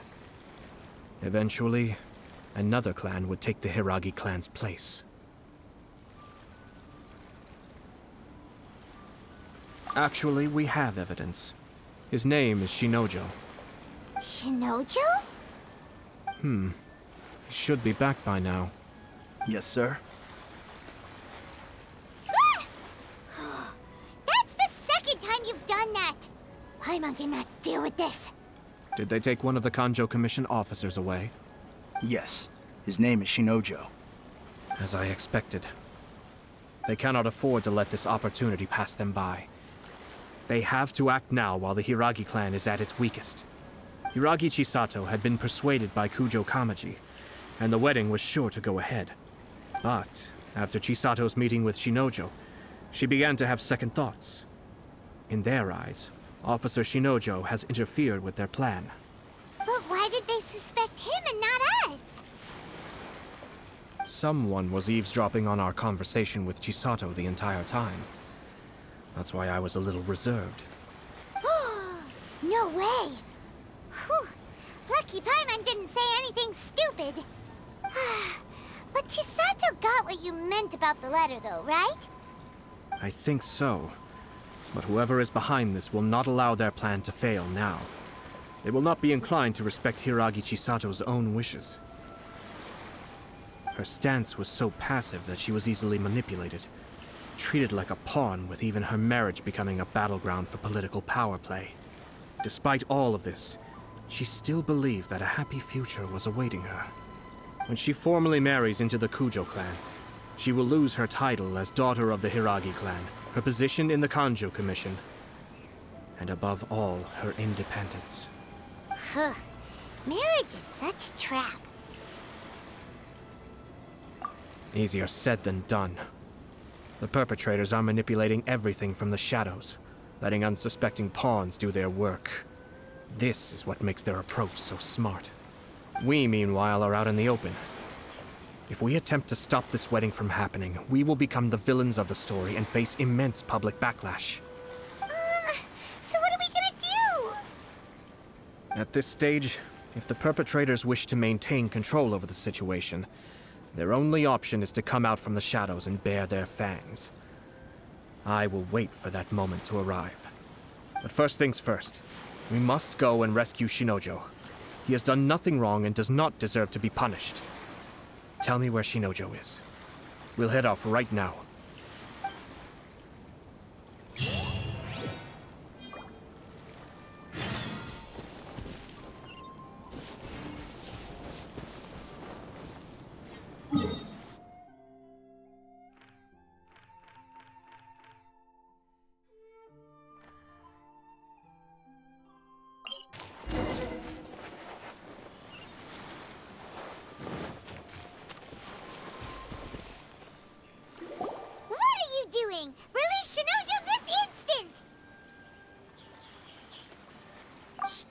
Eventually, another clan would take the Hiragi clan's place. Actually, we have evidence. His name is Shinojo. Shinojo? He should be back by now. Yes, sir. That's the second time you've done that! Paimon cannot deal with this. Did they take one of the Kanjo Commission officers away? Yes. His name is Shinojo. As I expected. They cannot afford to let this opportunity pass them by. They have to act now while the Hiragi clan is at its weakest. Hiragi Chisato had been persuaded by Kujo Kamaji, and the wedding was sure to go ahead. But after Chisato's meeting with Shinojo, she began to have second thoughts. In their eyes, Officer Shinojo has interfered with their plan. But why did they suspect him and not us? Someone was eavesdropping on our conversation with Chisato the entire time. That's why I was a little reserved. No way! Whew. Lucky Paimon didn't say anything stupid. But Chisato got what you meant about the letter though, right? I think so. But whoever is behind this will not allow their plan to fail now. They will not be inclined to respect Hiragi Chisato's own wishes. Her stance was so passive that she was easily manipulated, treated like a pawn, with even her marriage becoming a battleground for political power play. Despite all of this, she still believed that a happy future was awaiting her. When she formally marries into the Kujo clan, she will lose her title as daughter of the Hiragi clan, her position in the Kanjo Commission, and above all, her independence. Marriage is such a trap. Easier said than done. The perpetrators are manipulating everything from the shadows, letting unsuspecting pawns do their work. This is what makes their approach so smart. We, meanwhile, are out in the open. If we attempt to stop this wedding from happening, we will become the villains of the story and face immense public backlash. So what are we gonna do? At this stage, if the perpetrators wish to maintain control over the situation, their only option is to come out from the shadows and bare their fangs. I will wait for that moment to arrive. But first things first, we must go and rescue Shinojo. He has done nothing wrong and does not deserve to be punished. Tell me where Shinojo is. We'll head off right now.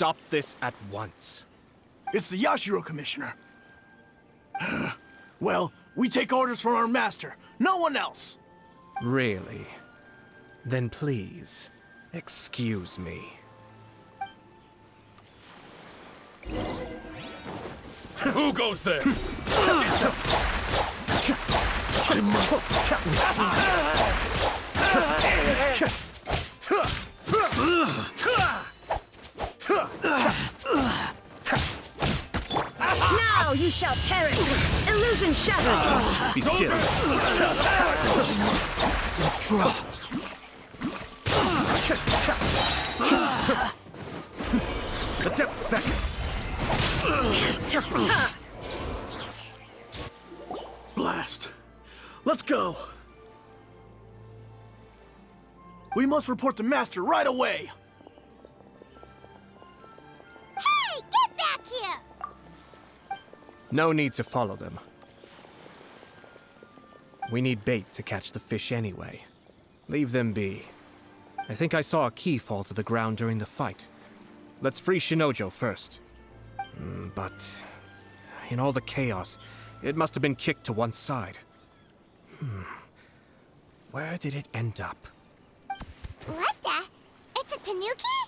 stop this at once. It's the Yashiro Commissioner. Well, we take orders from our master, no one else. Really? Then please, excuse me. Who goes there? I must Now you shall perish! Illusion shattered! be still. Withdraw. The depths back. Blast. Let's go. We must report to Master right away. Hey, get back here! No need to follow them. We need bait to catch the fish anyway. Leave them be. I think I saw a key fall to the ground during the fight. Let's free Shinojo first. But in all the chaos, it must have been kicked to one side. Where did it end up? What the? It's a tanuki?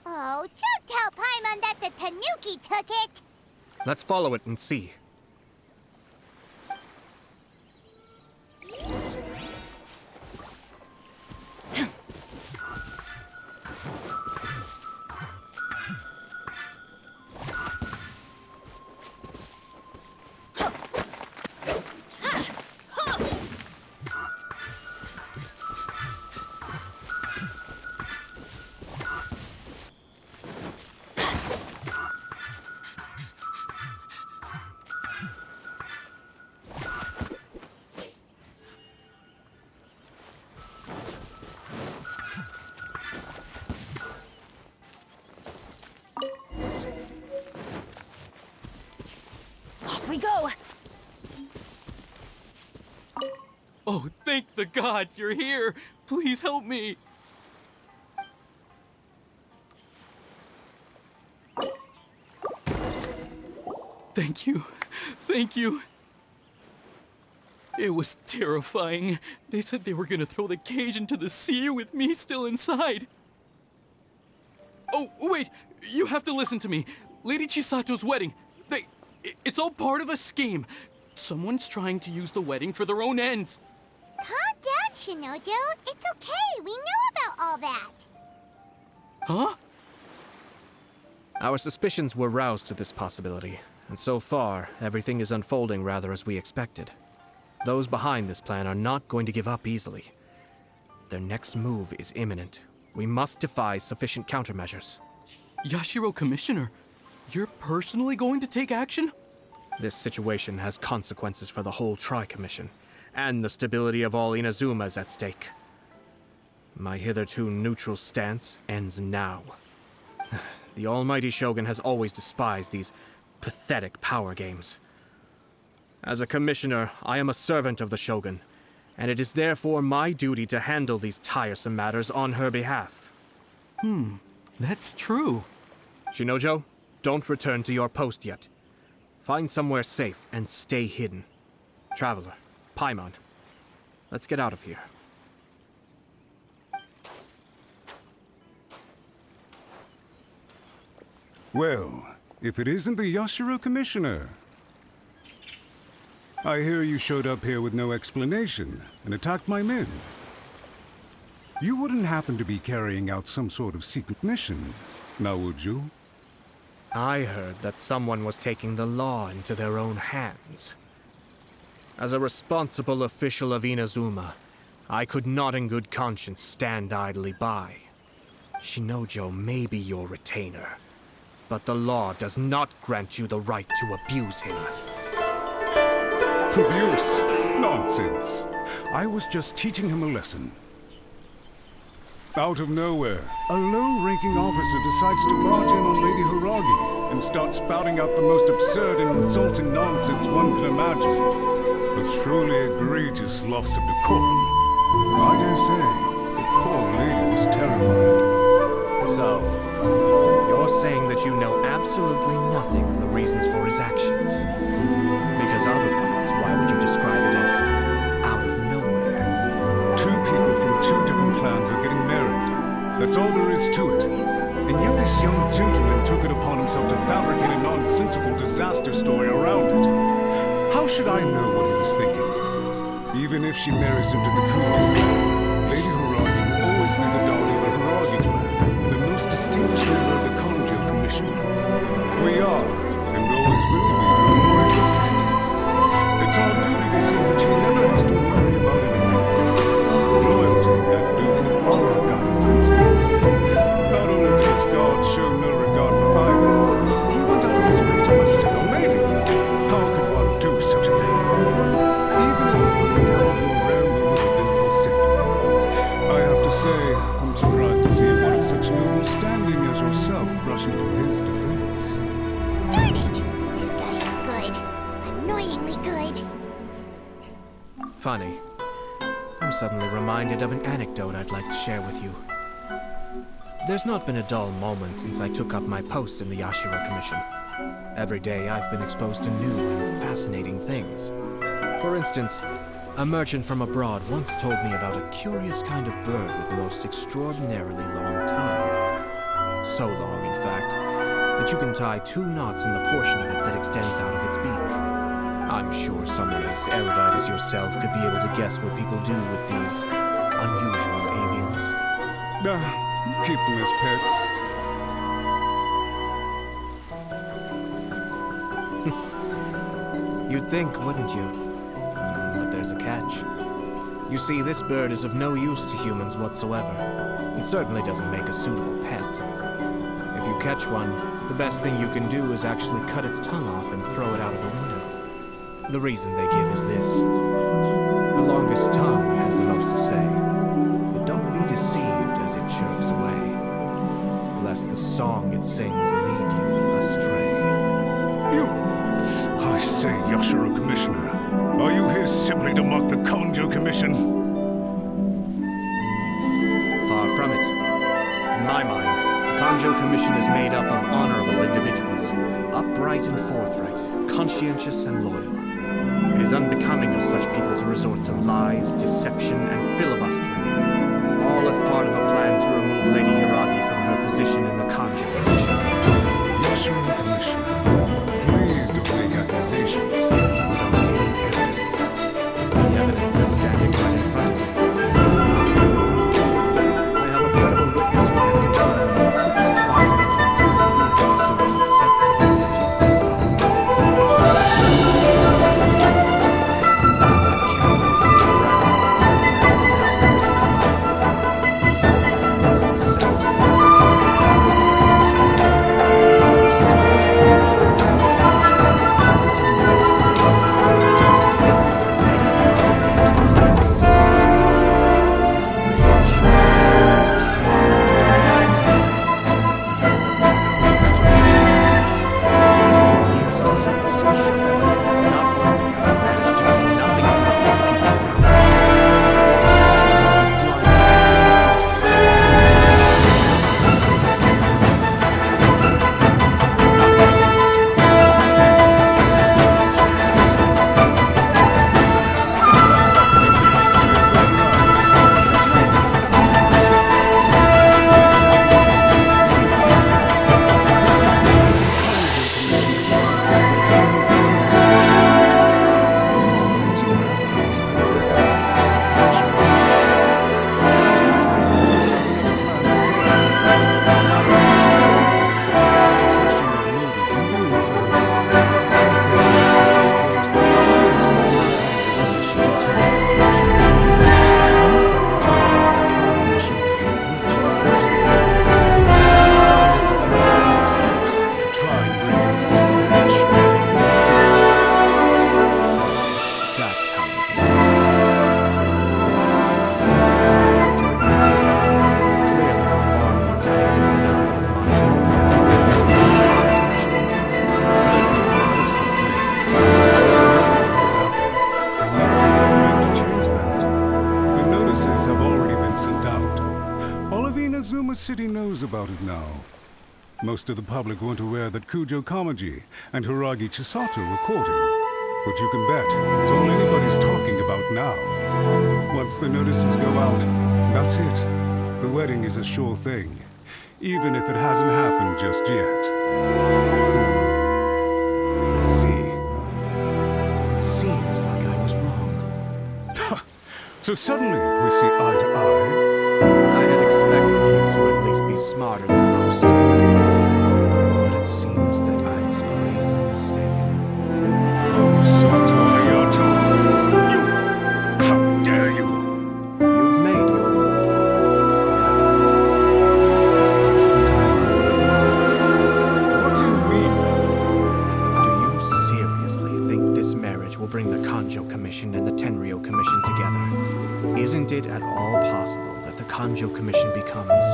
Oh, don't tell Paimon that the tanuki took it! Let's follow it and see. Off we go! Oh, thank the gods you're here. Please help me. Thank you. Thank you. It was terrifying. They said they were gonna throw the cage into the sea with me still inside. Oh, wait! You have to listen to me. Lady Chisato's wedding. It's all part of a scheme. Someone's trying to use the wedding for their own ends. Calm down, Shinojo. It's okay. We know about all that. Huh? Our suspicions were roused to this possibility, and so far, everything is unfolding rather as we expected. Those behind this plan are not going to give up easily. Their next move is imminent. We must devise sufficient countermeasures. Yashiro Commissioner, you're personally going to take action? This situation has consequences for the whole Tri-Commission, and the stability of all Inazumas at stake. My hitherto neutral stance ends now. The almighty Shogun has always despised these pathetic power games. As a commissioner, I am a servant of the Shogun, and it is therefore my duty to handle these tiresome matters on her behalf. That's true. Shinojo, don't return to your post yet. Find somewhere safe and stay hidden. Traveler, Paimon, let's get out of here. Well, if it isn't the Yashiro Commissioner. I hear you showed up here with no explanation and attacked my men. You wouldn't happen to be carrying out some sort of secret mission, now would you? I heard that someone was taking the law into their own hands. As a responsible official of Inazuma, I could not in good conscience stand idly by. Shinojo may be your retainer, but the law does not grant you the right to abuse him. Abuse? Nonsense. I was just teaching him a lesson. Out of nowhere, a low-ranking officer decides to barge in on Lady Hiragi and start spouting out the most absurd and insulting nonsense one can imagine. A truly egregious loss of decorum. I dare say, the poor lady was terrified. So, you're saying that absolutely nothing of the reasons for his actions. Because otherwise, why would you describe it as out of nowhere? Two people from two different clans are getting married. That's all there is to it. And yet this young gentleman took it upon himself to fabricate a nonsensical disaster story around it. How should I know what he was thinking? Even if she marries into the Kujo clan, Lady Hiragi will always be the daughter of the Hiragi clan, and the most distinguished member of the Kanjo Commission. We are, and always will be, her loyal assistants. It's our duty to see that she never has to worry about anything. Loyalty and duty are our guiding principles. Not only does God show no regard for either, he went out of his way to upset a lady. How could one do such a thing? Even if it put down to a rare moment of impulsivity. I have to say, I'm surprised to see a one of such noble standing as yourself rushing to his defense. Darn it! This guy is good. Annoyingly good. Funny. I'm suddenly reminded of an anecdote I'd like to share with you. There's not been a dull moment since I took up my post in the Yashiro Commission. Every day I've been exposed to new and fascinating things. For instance, a merchant from abroad once told me about a curious kind of bird with the most extraordinarily long tongue. So long, in fact, that you can tie 2 knots in the portion of it that extends out of its beak. I'm sure someone as erudite as yourself could be able to guess what people do with these unusual avians. Keep them as pets. You'd think, wouldn't you? But there's a catch. You see, this bird is of no use to humans whatsoever. It certainly doesn't make a suitable pet. If you catch one, the best thing you can do is actually cut its tongue off and throw it out of the window. The reason they give is this. The longest tongue has the most to say. But don't be deceived as it chirps away, lest the song it sings lead you astray. I say, Yashiro Commissioner, are you here simply to mock the Kanjo Commission? Far from it. In my mind, the Kanjo Commission is made up of honorable individuals, upright and forthright, conscientious and loyal. It is unbecoming of such people to resort to lies, deception, and filibustering, all as part of a plan to remove Lady Hiragi from her position in the Kanjo Commission. Yashiro Commissioner, please don't make accusations without any evidence. The evidence is standing right in front of me. I have a credible witness who can confirm that the trial may disapprove as soon as he sets such a vision. Inazuma City knows about it now. Most of the public weren't aware that Kujo Kamaji and Hiragi Chisato were courting. But you can bet it's all anybody's talking about now. Once the notices go out, that's it. The wedding is a sure thing, even if it hasn't happened just yet. I see. It seems like I was wrong. So suddenly we see eye to eye. I had expected you to at least be smarter than most. But it seems that I was gravely mistaken. Sato Ayato, you... How dare you? You've made your move. Now, I suppose it's time I made mine. What do you mean? Do you seriously think this marriage will bring the Kanjo Commission and the Tenryou Commission together? Isn't it at all possible that the Kanjo Commission becomes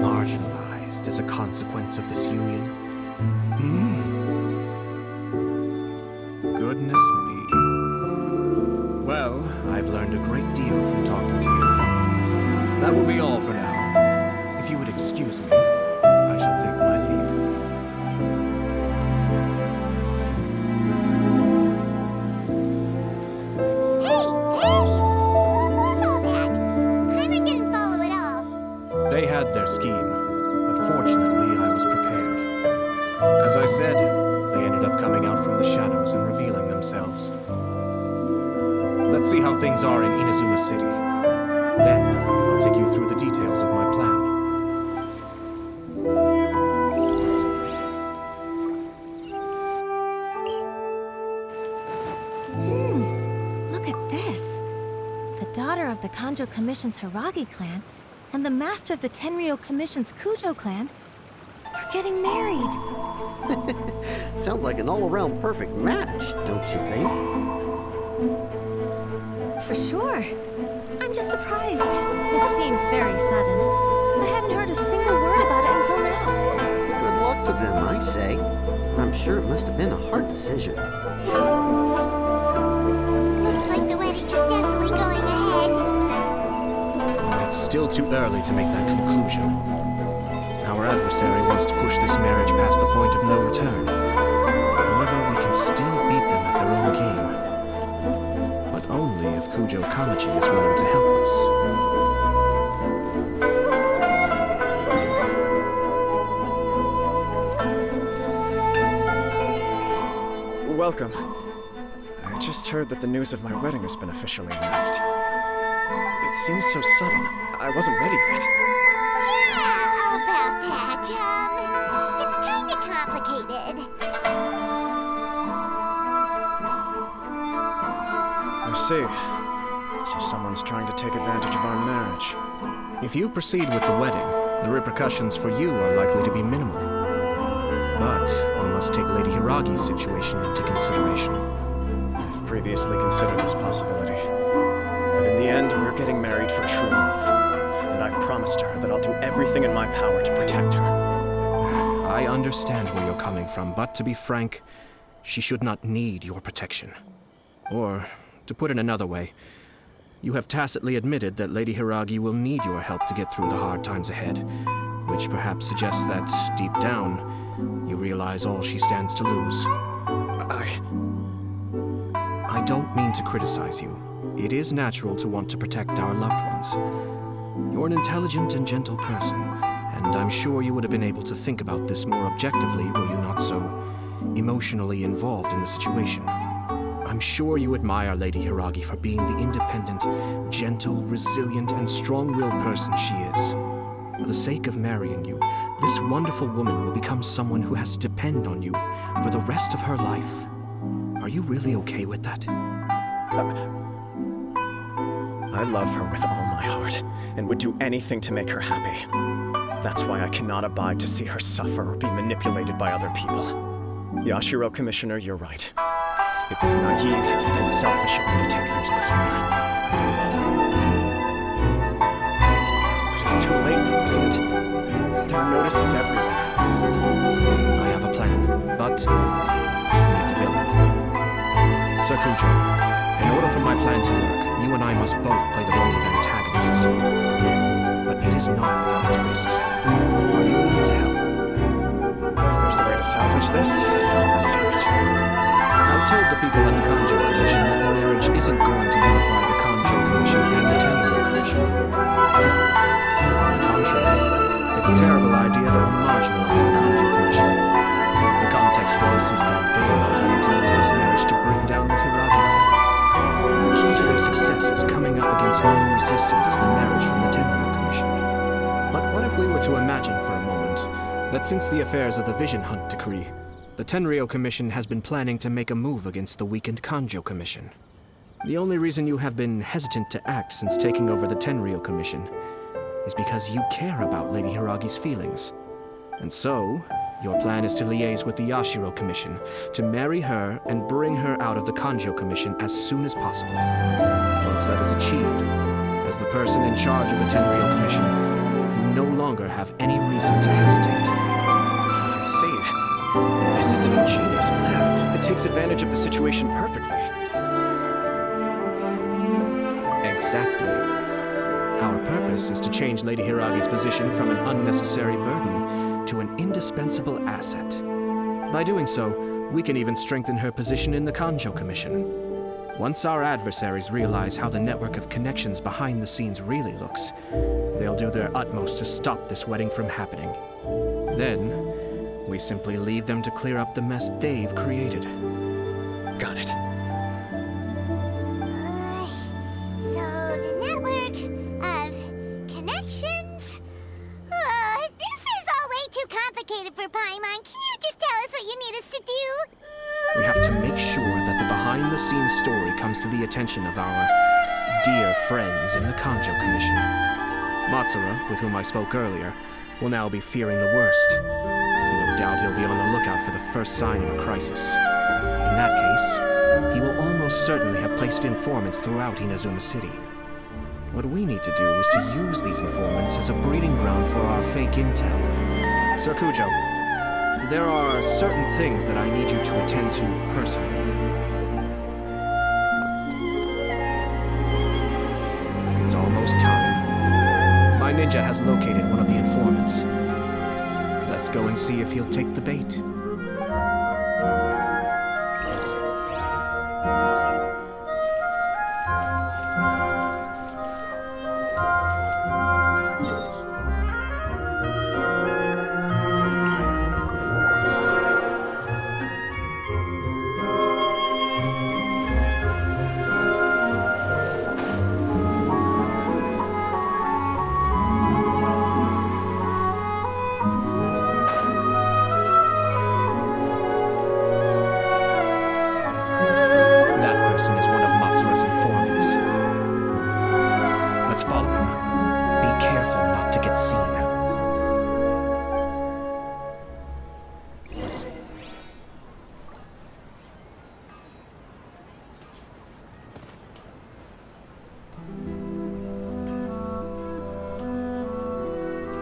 marginalized as a consequence of this union? Goodness me. Well, I've learned a great deal from talking to you. That will be all for now. If you would excuse me, I shall take my leave. Hey! What was all that? Paimon didn't follow at all. They had their scheme, but fortunately I was prepared. As I said, they ended up coming out from the shadows and revealing themselves. Let's see how things are in Inazuma City. Then, I'll take you through the details of my plan. Look at this. The daughter of the Kanjo Commission's Hiragi clan and the master of the Tenryou Commission's Kujo clan are getting married. Sounds like an all-around perfect match, don't you think? For sure. I'm just surprised. It seems very sudden. I hadn't heard a single word about it until now. Good luck to them, I say. I'm sure it must have been a hard decision. Looks like the wedding is definitely going ahead. It's still too early to make that conclusion. Our adversary wants to push this marriage past the point of no return. However, we can still beat them at their own game. But only if Kujo Kamaji is willing to help us. Welcome. I just heard that the news of my wedding has been officially announced. It seems so sudden. I wasn't ready yet. Yeah, about that. It's kinda complicated. I see. So someone's trying to take advantage of our marriage. If you proceed with the wedding, the repercussions for you are likely to be minimal. But we must take Lady Hiragi's situation into consideration. I've previously considered this possibility. But in the end, we're getting married for true love. And I've promised her that I'll do everything in my power to protect her. I understand where you're coming from, but to be frank, she should not need your protection. Or, to put it another way, you have tacitly admitted that Lady Hiragi will need your help to get through the hard times ahead, which perhaps suggests that, deep down, you realize all she stands to lose. I don't mean to criticize you. It is natural to want to protect our loved ones. You're an intelligent and gentle person, and I'm sure you would have been able to think about this more objectively were you not so emotionally involved in the situation. I'm sure you admire Lady Hiragi for being the independent, gentle, resilient, and strong-willed person she is. For the sake of marrying you, this wonderful woman will become someone who has to depend on you for the rest of her life. Are you really okay with that? I love her with all my heart, and would do anything to make her happy. That's why I cannot abide to see her suffer or be manipulated by other people. Yashiro Commissioner, you're right. It was naive and selfish of me to take things this far. But it's too late now, isn't it? There are notices everywhere. I have a plan, but it's villain. Sir Kujo, in order for my plan to work, you and I must both play the role of antagonists. But it is not without its risks. Are you willing to help? people at the Kanjo Commission that the marriage isn't going to unify the Kanjo Commission and the Tenryou Commission. On the contrary, it's a terrible idea that will marginalize the Kanjo Commission. The context for this is that they already deemed this marriage to bring down the Hiragi clan. The key to their success is coming up against known resistance to the marriage from the Tenryou Commission. But what if we were to imagine for a moment that since the affairs of the Vision Hunt Decree, the Tenryou Commission has been planning to make a move against the weakened Kanjo Commission? The only reason you have been hesitant to act since taking over the Tenryou Commission is because you care about Lady Hiragi's feelings. And so, your plan is to liaise with the Yashiro Commission to marry her and bring her out of the Kanjo Commission as soon as possible. Once that is achieved, as the person in charge of the Tenryou Commission, you no longer have any reason to hesitate. I see. This is an ingenious plan. It takes advantage of the situation perfectly. Exactly. Our purpose is to change Lady Hiragi's position from an unnecessary burden to an indispensable asset. By doing so, we can even strengthen her position in the Kanjo Commission. Once our adversaries realize how the network of connections behind the scenes really looks, they'll do their utmost to stop this wedding from happening. Then, we simply leave them to clear up the mess they've created. Got it. So the network of connections? This is all way too complicated for Paimon. Can you just tell us what you need us to do? We have to make sure that the behind-the-scenes story comes to the attention of our dear friends in the Kanjo Commission. Matsura, with whom I spoke earlier, will now be fearing the worst. No doubt he'll be on the lookout for the first sign of a crisis. In that case, he will almost certainly have placed informants throughout Inazuma City. What we need to do is to use these informants as a breeding ground for our fake intel. Sir Kujo, there are certain things that I need you to attend to personally. It's almost time. My ninja has located one of the informants. Let's go and see if he'll take the bait.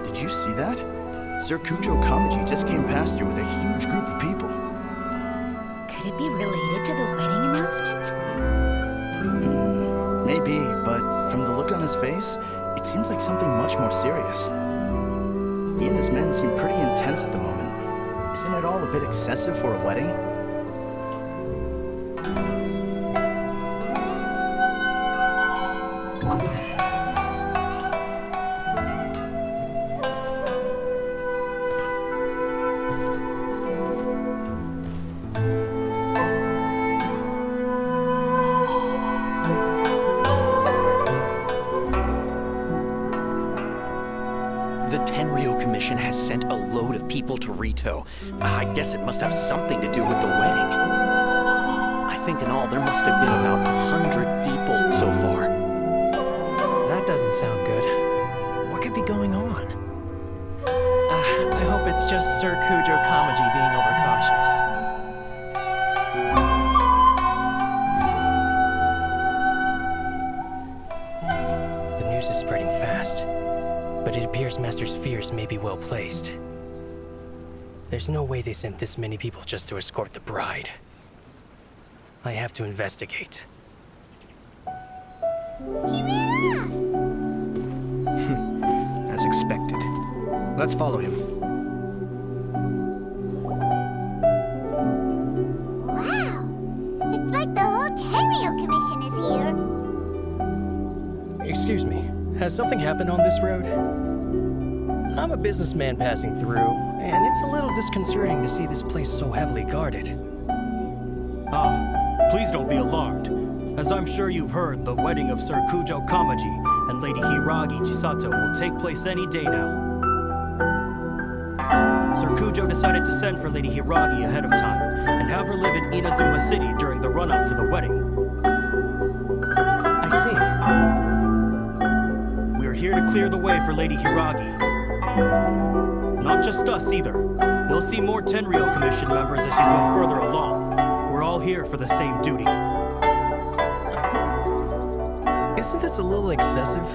Did you see that? Sir Kujo Kamaji just came past here with a huge group of people. Could it be related to the wedding announcement? Maybe, but from the look on his face, it seems like something much more serious. He and his men seem pretty intense at the moment. Isn't it all a bit excessive for a wedding? The Tenryou Commission has sent a load of people to Rito. I guess it must have something to do with the wedding. I think in all there must have been about 100 people so far. That doesn't sound good. What could be going on? I hope it's just Sir Kujo Kamaji being overcautious. The news is spreading fast, but it appears Master's fears may be well placed. There's no way they sent this many people just to escort the bride. I have to investigate. He ran off! As expected. Let's follow him. Wow! It's Has something happened on this road? I'm a businessman passing through, and it's a little disconcerting to see this place so heavily guarded. Ah, please don't be alarmed. As I'm sure you've heard, the wedding of Sir Kujo Kamaji and Lady Hiragi Chisato will take place any day now. Sir Kujo decided to send for Lady Hiragi ahead of time and have her live in Inazuma City during the run-up to the wedding. I see. We're here to clear the way for Lady Hiragi. Not just us, either. You'll see more Tenryou Commission members as you go further along. We're all here for the same duty. Isn't this a little excessive?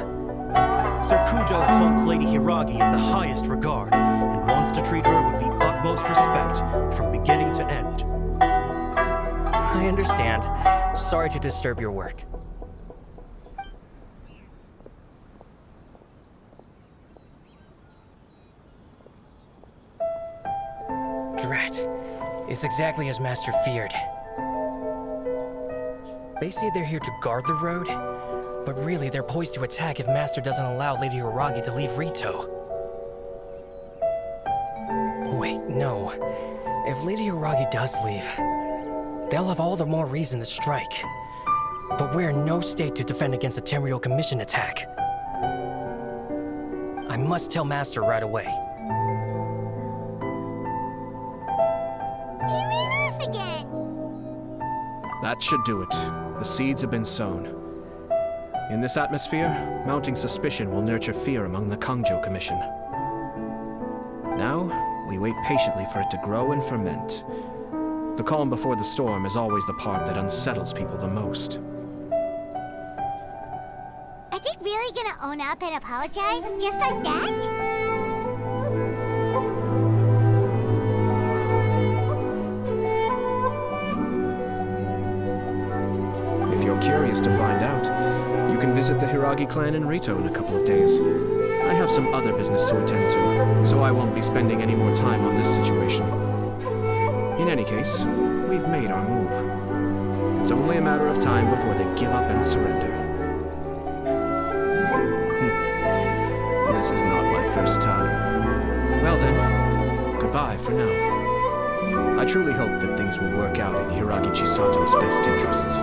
Sir Kujo holds Lady Hiragi in the highest regard and wants to treat her with the utmost respect from beginning to end. I understand. Sorry to disturb your work. Drat. It's exactly as Master feared. They say they're here to guard the road, but really they're poised to attack if Master doesn't allow Lady Hiragi to leave Rito. Wait, no. If Lady Hiragi does leave, they'll have all the more reason to strike. But we're in no state to defend against a Tenryou Commission attack. I must tell Master right away. He ran off again. That should do it. The seeds have been sown. In this atmosphere, mounting suspicion will nurture fear among the Kangjo Commission. Now, we wait patiently for it to grow and ferment. The calm before the storm is always the part that unsettles people the most. Are they really gonna own up and apologize just like that? If you're curious to find out, you can visit the Hiragi clan in Rito in a couple of days. I have some other business to attend to, so I won't be spending any more time on this situation. In any case, we've made our move. It's only a matter of time before they give up and surrender. This is not my first time. Well then, goodbye for now. I truly hope that things will work out in Hiragi Chisato's best interests.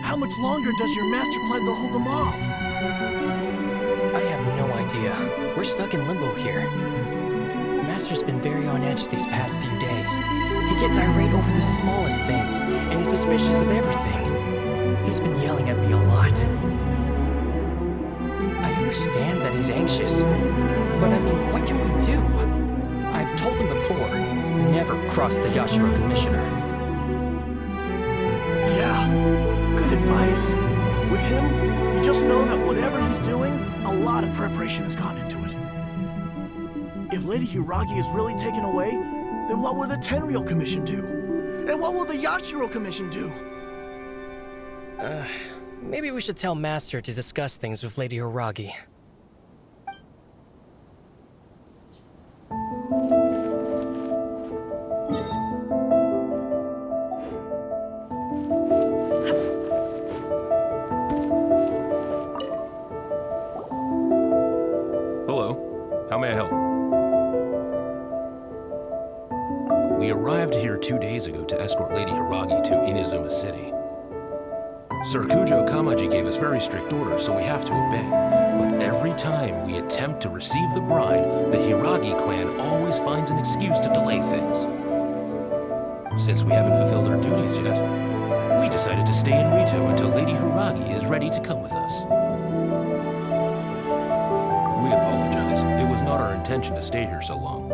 How much longer does your master plan to hold them off? I have no idea. We're stuck in limbo here. Master's been very on edge these past few days. He gets irate over the smallest things, and he's suspicious of everything. He's been yelling at me a lot. I understand that he's anxious, but I mean, what can we do? I've told him before, never cross the Yashiro Commissioner. Yeah, good advice. With him, you just know that whatever he's doing, a lot of preparation has gone into it. If Lady Hiragi is really taken away, then what will the Tenryou Commission do? And what will the Yashiro Commission do? Maybe we should tell Master to discuss things with Lady Hiragi. We arrived here 2 days ago to escort Lady Hiragi to Inazuma City. Sir Kujo Kamaji gave us very strict orders, so we have to obey. But every time we attempt to receive the bride, the Hiragi clan always finds an excuse to delay things. Since we haven't fulfilled our duties yet, we decided to stay in Rito until Lady Hiragi is ready to come with us. We apologize. It was not our intention to stay here so long.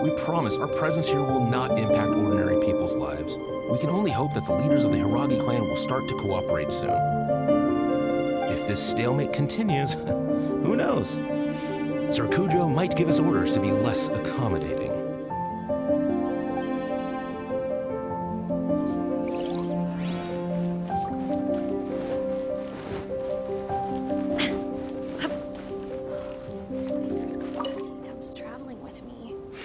We promise our presence here will not impact ordinary people's lives. We can only hope that the leaders of the Hiragi clan will start to cooperate soon. If this stalemate continues, who knows? Sir Kujo might give us orders to be less accommodating.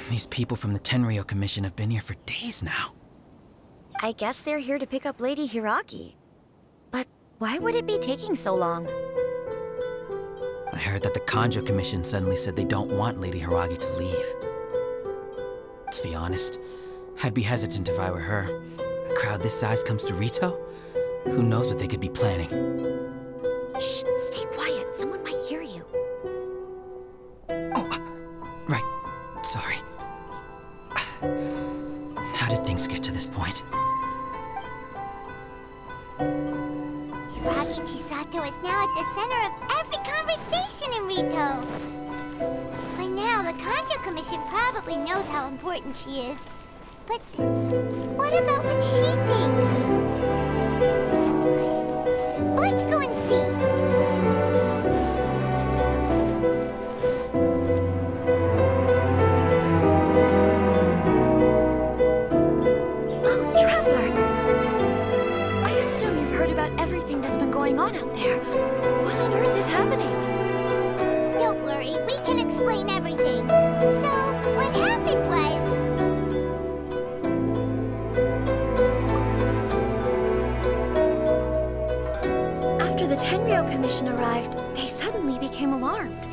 These people from the Tenryou Commission have been here for days now. I guess they're here to pick up Lady Hiragi. But why would it be taking so long? I heard that the Kanjo Commission suddenly said they don't want Lady Hiragi to leave. To be honest, I'd be hesitant if I were her. A crowd this size comes to Rito? Who knows what they could be planning? Shh, stay quiet. Someone might hear you. Oh, right. Sorry. How did things get to this point? Hiragi Chisato is now at the center of every conversation in Rito. By now, the Kanjo Commission probably knows how important she is. But what about what she thinks? Let's go and see. Everything that's been going on out there. What on earth is happening? Don't worry, we can explain everything. So, what happened was... After the Tenryou Commission arrived, they suddenly became alarmed.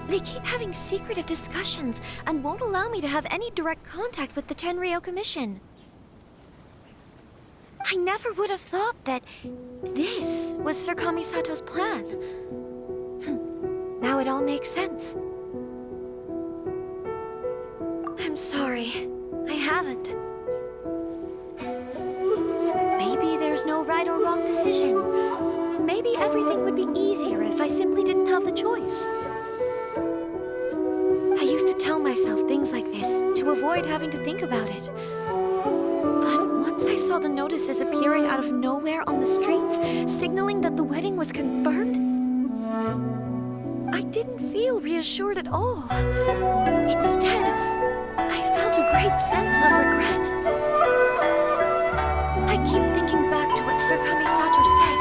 They keep having secretive discussions and won't allow me to have any direct contact with the Tenryou Commission. I never would have thought that this was Sir Kamisato's plan. Now it all makes sense. I'm sorry. I haven't. Maybe there's no right or wrong decision. Maybe everything would be easier if I simply didn't have the choice. I used to tell myself things like this to avoid having to think about it. Once I saw the notices appearing out of nowhere on the streets, signaling that the wedding was confirmed, I didn't feel reassured at all. Instead, I felt a great sense of regret. I keep thinking back to what Sir Kamisato said.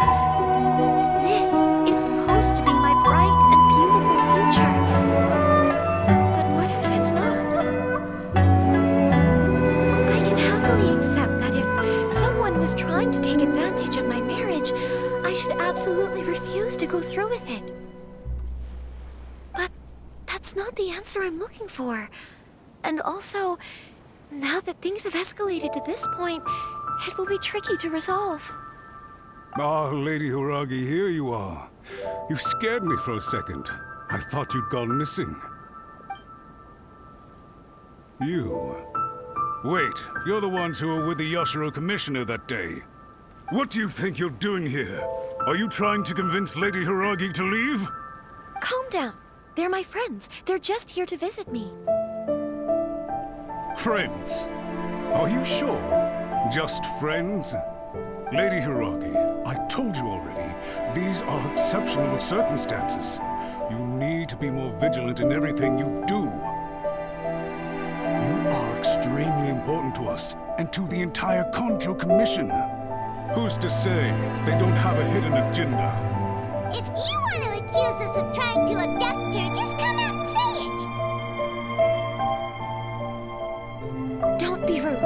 This is supposed to be my bright and beautiful future. But what if it's not? I can happily accept was trying to take advantage of my marriage, I should absolutely refuse to go through with it. But that's not the answer I'm looking for. And also, now that things have escalated to this point, it will be tricky to resolve. Ah, Lady Hiragi, here you are. You scared me for a second. I thought you'd gone missing. You... Wait, you're the ones who were with the Yashiro Commissioner that day. What do you think you're doing here? Are you trying to convince Lady Hiragi to leave? Calm down. They're my friends. They're just here to visit me. Friends? Are you sure? Just friends? Lady Hiragi, I told you already, these are exceptional circumstances. You need to be more vigilant in everything you do. You are extremely important to us, and to the entire Kanjo Commission. Who's to say they don't have a hidden agenda? If you want to accuse us of trying to abduct her, just come out and say it! Don't be rude.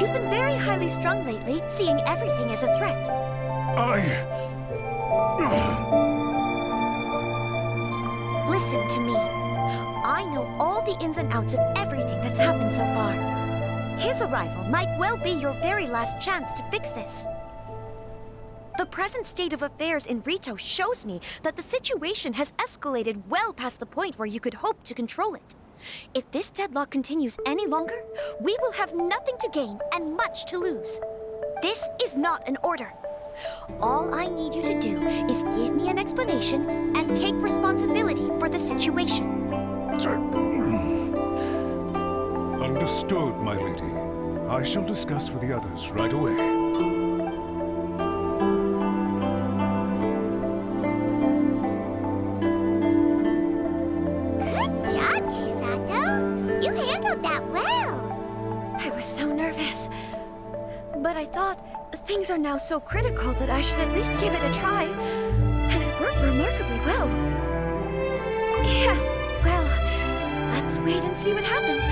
You've been very highly strung lately, seeing everything as a threat. Listen to me. I know all the ins and outs of everything that's happened so far. His arrival might well be your very last chance to fix this. The present state of affairs in Rito shows me that the situation has escalated well past the point where you could hope to control it. If this deadlock continues any longer, we will have nothing to gain and much to lose. This is not an order. All I need you to do is give me an explanation and take responsibility for the situation. Understood, my lady. I shall discuss with the others right away. Good job, Chisato. You handled that well. I was so nervous. But I thought things are now so critical that I should at least give it a try. And it worked remarkably well. Yes, well, let's wait and see what happens.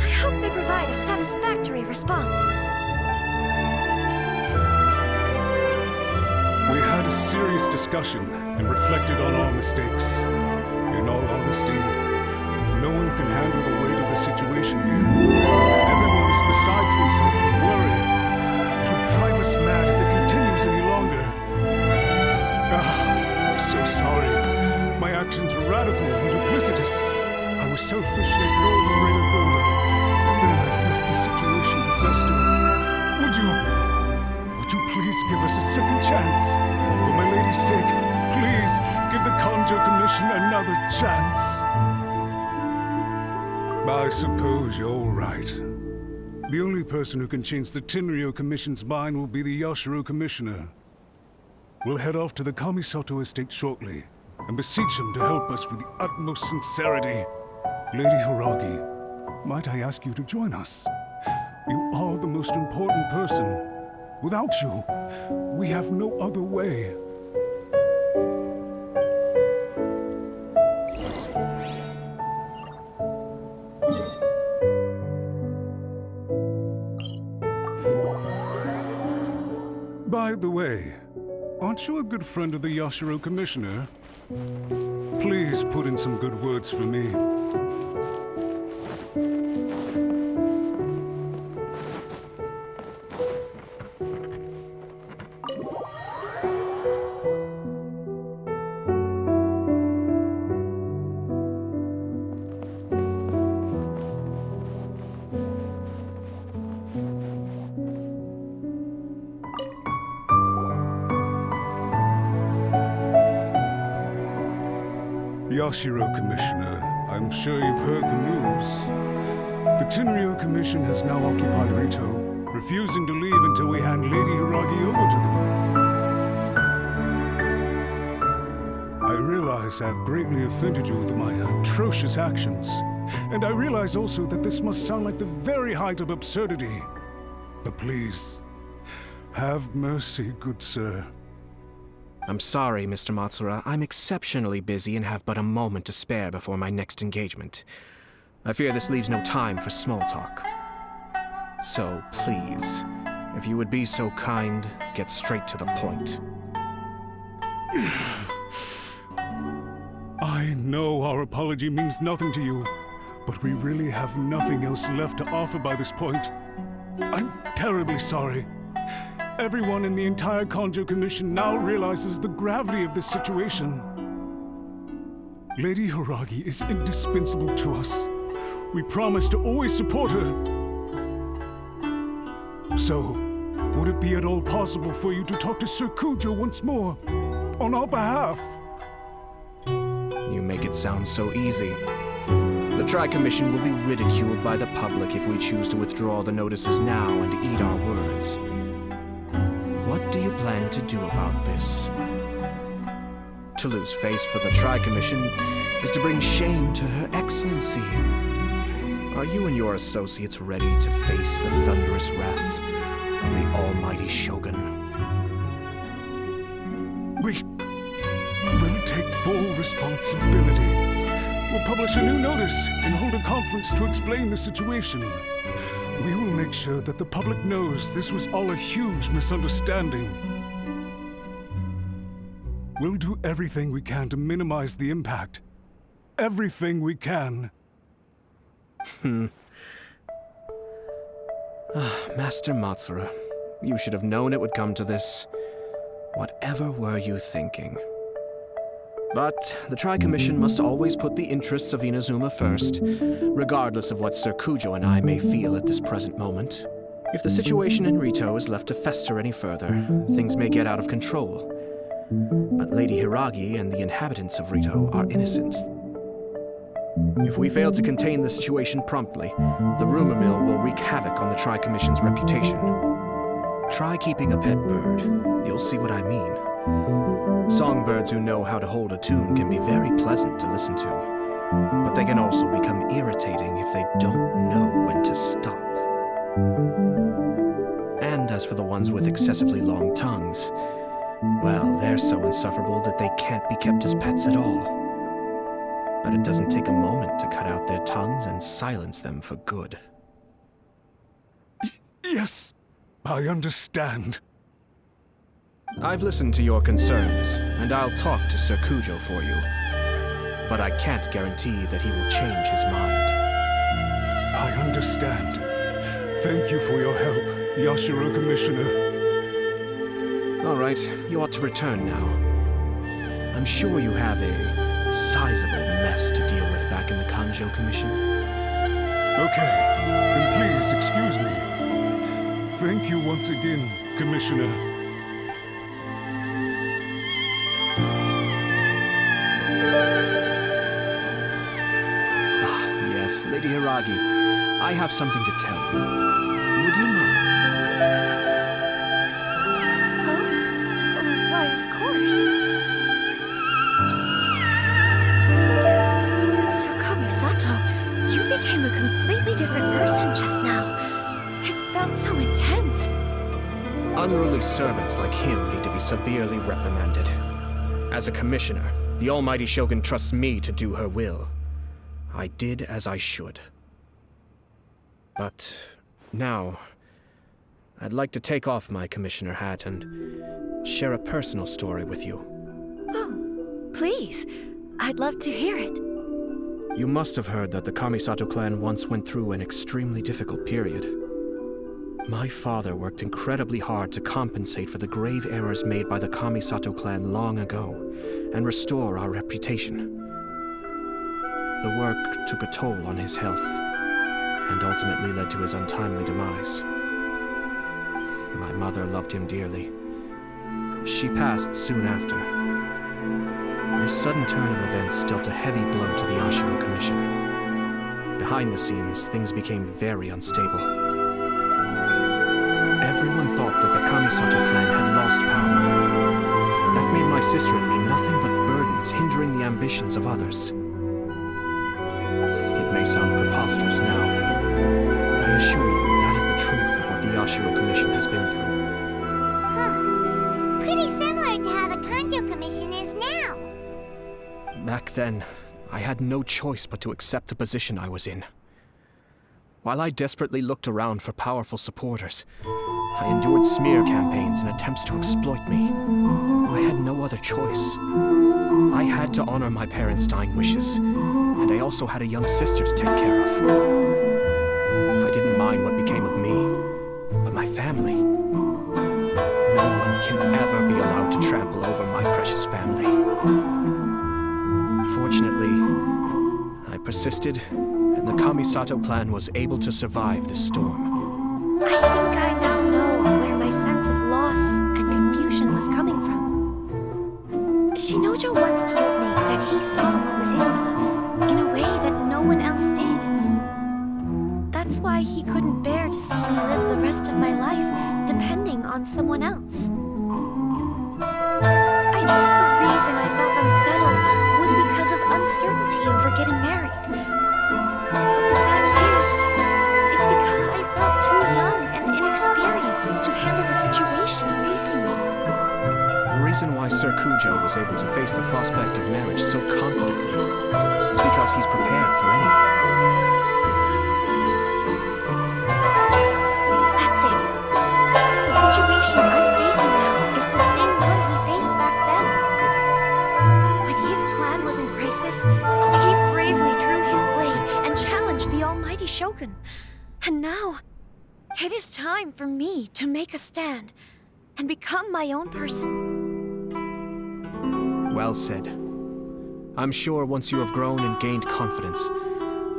I hope they provide a satisfactory response. We had a serious discussion and reflected on our mistakes. In all honesty, no one can handle the weight of the situation here. Everyone is besides themselves with worry. It will drive us mad if it continues any longer. I'm so sorry. My actions were radical and duplicitous. I was selfish and ignored the greater good. And then I left the situation to fester. Would you please give us a second chance? For my lady's sake, please give the Conjo Commission another chance. I suppose you're right. The only person who can change the Tenryou Commission's mind will be the Yashiro Commissioner. We'll head off to the Kamisato estate shortly and beseech him to help us with the utmost sincerity. Lady Hiragi, might I ask you to join us? You are the most important person. Without you, we have no other way. By the way, aren't you a good friend of the Yashiro Commissioner? Please put in some good words for me. Yashiro Commissioner, I'm sure you've heard the news. The Tenryou Commission has now occupied Rito, refusing to leave until we hand Lady Hiragi over to them. I realize I've greatly offended you with my atrocious actions, and I realize also that this must sound like the very height of absurdity. But please, have mercy, good sir. I'm sorry, Mr. Matsura. I'm exceptionally busy and have but a moment to spare before my next engagement. I fear this leaves no time for small talk. So, please, if you would be so kind, get straight to the point. I know our apology means nothing to you, but we really have nothing else left to offer by this point. I'm terribly sorry. Everyone in the entire Conjo Commission now realizes the gravity of this situation. Lady Hiragi is indispensable to us. We promise to always support her. So, would it be at all possible for you to talk to Sir Kujo once more, on our behalf? You make it sound so easy. The Tri-Commission will be ridiculed by the public if we choose to withdraw the notices now and eat our words. What do you plan to do about this? To lose face for the Tri-Commission is to bring shame to Her Excellency. Are you and your associates ready to face the thunderous wrath of the almighty Shogun? We will take full responsibility. We'll publish a new notice and hold a conference to explain the situation. We will make sure that the public knows this was all a huge misunderstanding. We'll do everything we can to minimize the impact. Everything we can. Master Matsura, you should have known it would come to this. Whatever were you thinking? But the Tri-Commission must always put the interests of Inazuma first, regardless of what Sir Kujo and I may feel at this present moment. If the situation in Rito is left to fester any further, things may get out of control. But Lady Hiragi and the inhabitants of Rito are innocent. If we fail to contain the situation promptly, the rumor mill will wreak havoc on the Tri-Commission's reputation. Try keeping a pet bird. You'll see what I mean. Songbirds who know how to hold a tune can be very pleasant to listen to, but they can also become irritating if they don't know when to stop. And as for the ones with excessively long tongues, well, they're so insufferable that they can't be kept as pets at all. But it doesn't take a moment to cut out their tongues and silence them for good. Yes, I understand. I've listened to your concerns, and I'll talk to Sir Kujo for you. But I can't guarantee that he will change his mind. I understand. Thank you for your help, Yashiro Commissioner. All right, you ought to return now. I'm sure you have a sizable mess to deal with back in the Kanjo Commission. Okay, then please excuse me. Thank you once again, Commissioner. Yes, Lady Hiragi, I have something to tell you. Would you mind? Why, of course. So, Kamisato, you became a completely different person just now. It felt so intense. Unruly servants like him need to be severely reprimanded. As a commissioner, the Almighty Shogun trusts me to do her will. I did as I should. But now, I'd like to take off my commissioner hat and share a personal story with you. Oh, please. I'd love to hear it. You must have heard that the Kamisato clan once went through an extremely difficult period. My father worked incredibly hard to compensate for the grave errors made by the Kamisato clan long ago and restore our reputation. The work took a toll on his health and ultimately led to his untimely demise. My mother loved him dearly. She passed soon after. This sudden turn of events dealt a heavy blow to the Yashiro Commission. Behind the scenes, things became very unstable. Everyone thought that the Kamisato clan had lost power. That made my sister and me nothing but burdens hindering the ambitions of others. It may sound preposterous now, but I assure you that is the truth of what the Yashiro Commission has been through. Pretty similar to how the Kanjo Commission is now. Back then, I had no choice but to accept the position I was in. While I desperately looked around for powerful supporters, I endured smear campaigns and attempts to exploit me. I had no other choice. I had to honor my parents' dying wishes, and I also had a young sister to take care of. I didn't mind what became of me, but my family. No one can ever be allowed to trample over my precious family. Fortunately, I persisted, and the Kamisato clan was able to survive this storm. I think I now know where my sense of loss and confusion was coming from. Shinojo once told me that he saw what was in me in a way that no one else did. That's why he couldn't bear to see me live the rest of my life depending on someone else. I thought the reason I felt unsettled was because of uncertainty over getting married. But the fact is, it's because I felt too young and inexperienced to handle the situation facing me. The reason why Sir Kujo was able to face the prospect of marriage so confidently is because he's prepared for anything. That's it. The situation I'm facing now is the same one he faced back then. When his clan was in crisis, he bravely drew his blade and challenged the almighty Shogun. And now, It is time for me to make a stand and become my own person. Well said. I'm sure once you have grown and gained confidence,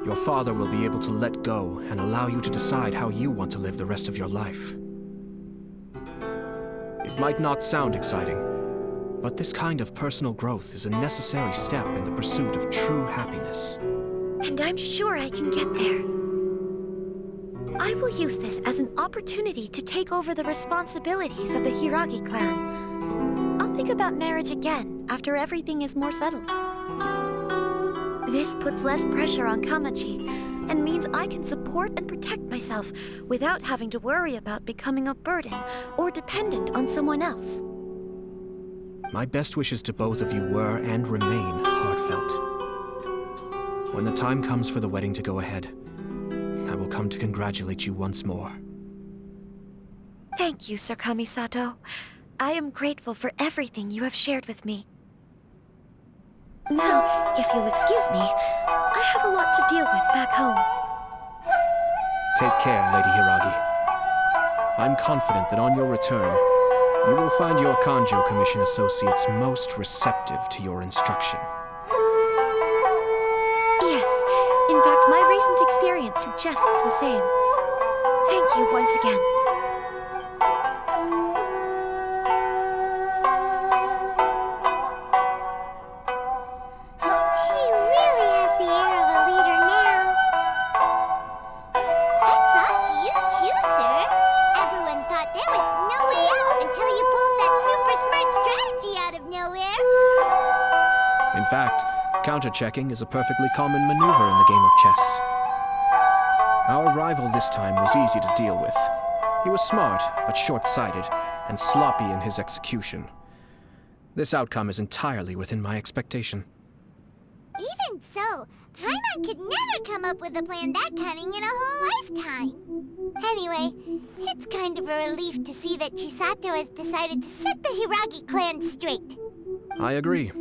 your father will be able to let go and allow you to decide how you want to live the rest of your life. It might not sound exciting, but this kind of personal growth is a necessary step in the pursuit of true happiness. And I'm sure I can get there. I will use this as an opportunity to take over the responsibilities of the Hiragi clan. I'll think about marriage again after everything is more settled. This puts less pressure on Kamachi and means I can support and protect myself without having to worry about becoming a burden or dependent on someone else. My best wishes to both of you were and remain heartfelt. When the time comes for the wedding to go ahead, I will come to congratulate you once more. Thank you, Sir Kamisato. I am grateful for everything you have shared with me. Now, if you'll excuse me, I have a lot to deal with back home. Take care, Lady Hiragi. I'm confident that on your return, you will find your Kanjo Commission associates most receptive to your instruction. Yes, in fact, my recent experience suggests the same. Thank you once again. She really has the air of a leader now. Hats off to you too, sir. Everyone thought there was no way out until you pulled that super smart strategy out of nowhere. In fact, counter-checking is a perfectly common maneuver in the game of chess. Our rival this time was easy to deal with. He was smart, but short-sighted, and sloppy in his execution. This outcome is entirely within my expectation. Even so, Paimon could never come up with a plan that cunning in a whole lifetime. Anyway, it's kind of a relief to see that Chisato has decided to set the Hiragi clan straight. I agree.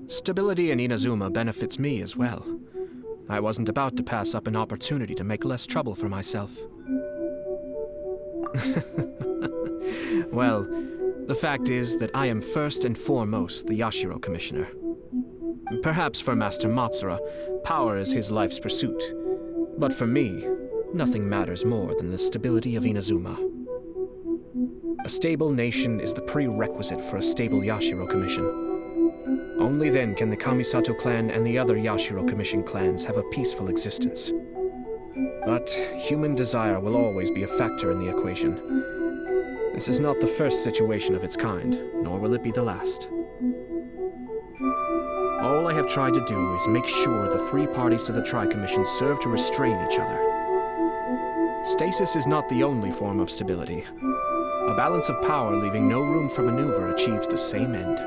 Stability in Inazuma benefits me as well. I wasn't about to pass up an opportunity to make less trouble for myself. Well, the fact is that I am first and foremost the Yashiro Commissioner. Perhaps for Master Matsura, power is his life's pursuit. But for me, nothing matters more than the stability of Inazuma. A stable nation is the prerequisite for a stable Yashiro Commission. Only then can the Kamisato clan and the other Yashiro Commission clans have a peaceful existence. But human desire will always be a factor in the equation. This is not the first situation of its kind, nor will it be the last. All I have tried to do is make sure the three parties to the Tri-Commission serve to restrain each other. Stasis is not the only form of stability. A balance of power leaving no room for maneuver achieves the same end.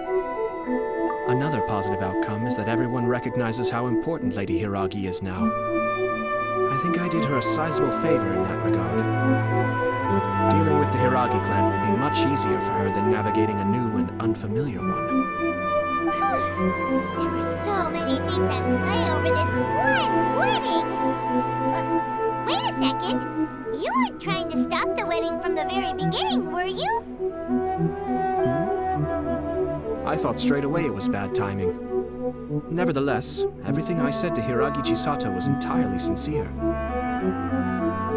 Another positive outcome is that everyone recognizes how important Lady Hiragi is now. I think I did her a sizable favor in that regard. Dealing with the Hiragi clan will be much easier for her than navigating a new and unfamiliar one. There were so many things at play over this one wedding. Wait a second. You weren't trying to stop the wedding from the very beginning, were you? I thought straight away it was bad timing. Nevertheless, everything I said to Hiragi Chisato was entirely sincere.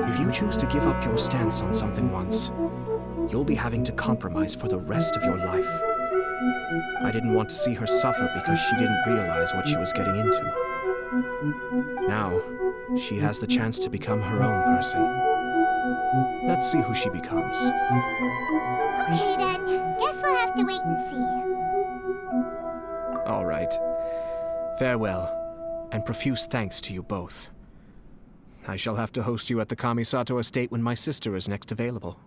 If you choose to give up your stance on something once, you'll be having to compromise for the rest of your life. I didn't want to see her suffer because she didn't realize what she was getting into. Now, she has the chance to become her own person. Let's see who she becomes. Okay then, guess we'll have to wait and see. All right. Farewell, and profuse thanks to you both. I shall have to host you at the Kamisato estate when my sister is next available.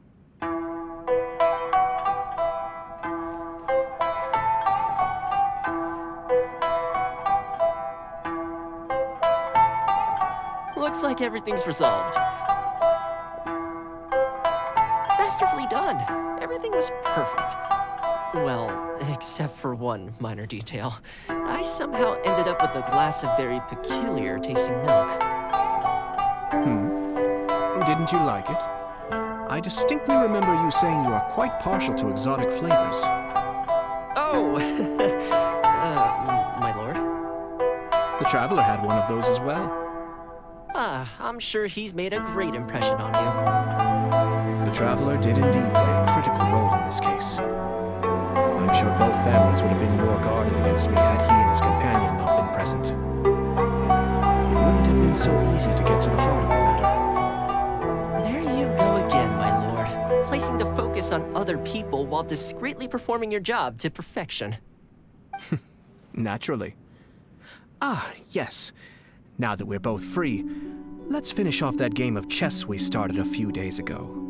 Looks like everything's resolved. Masterfully done. Everything was perfect. Well, except for one minor detail. I somehow ended up with a glass of very peculiar tasting milk. Didn't you like it? I distinctly remember you saying you are quite partial to exotic flavors. Oh, my lord. The Traveler had one of those as well. I'm sure he's made a great impression on you. The Traveler did indeed play a critical role in this case. I'm sure both families would have been more guarded against me had he and his companion not been present. It wouldn't have been so easy to get to the heart of the matter. There you go again, my lord. Placing the focus on other people while discreetly performing your job to perfection. Naturally. Ah, yes. Now that we're both free, let's finish off that game of chess we started a few days ago.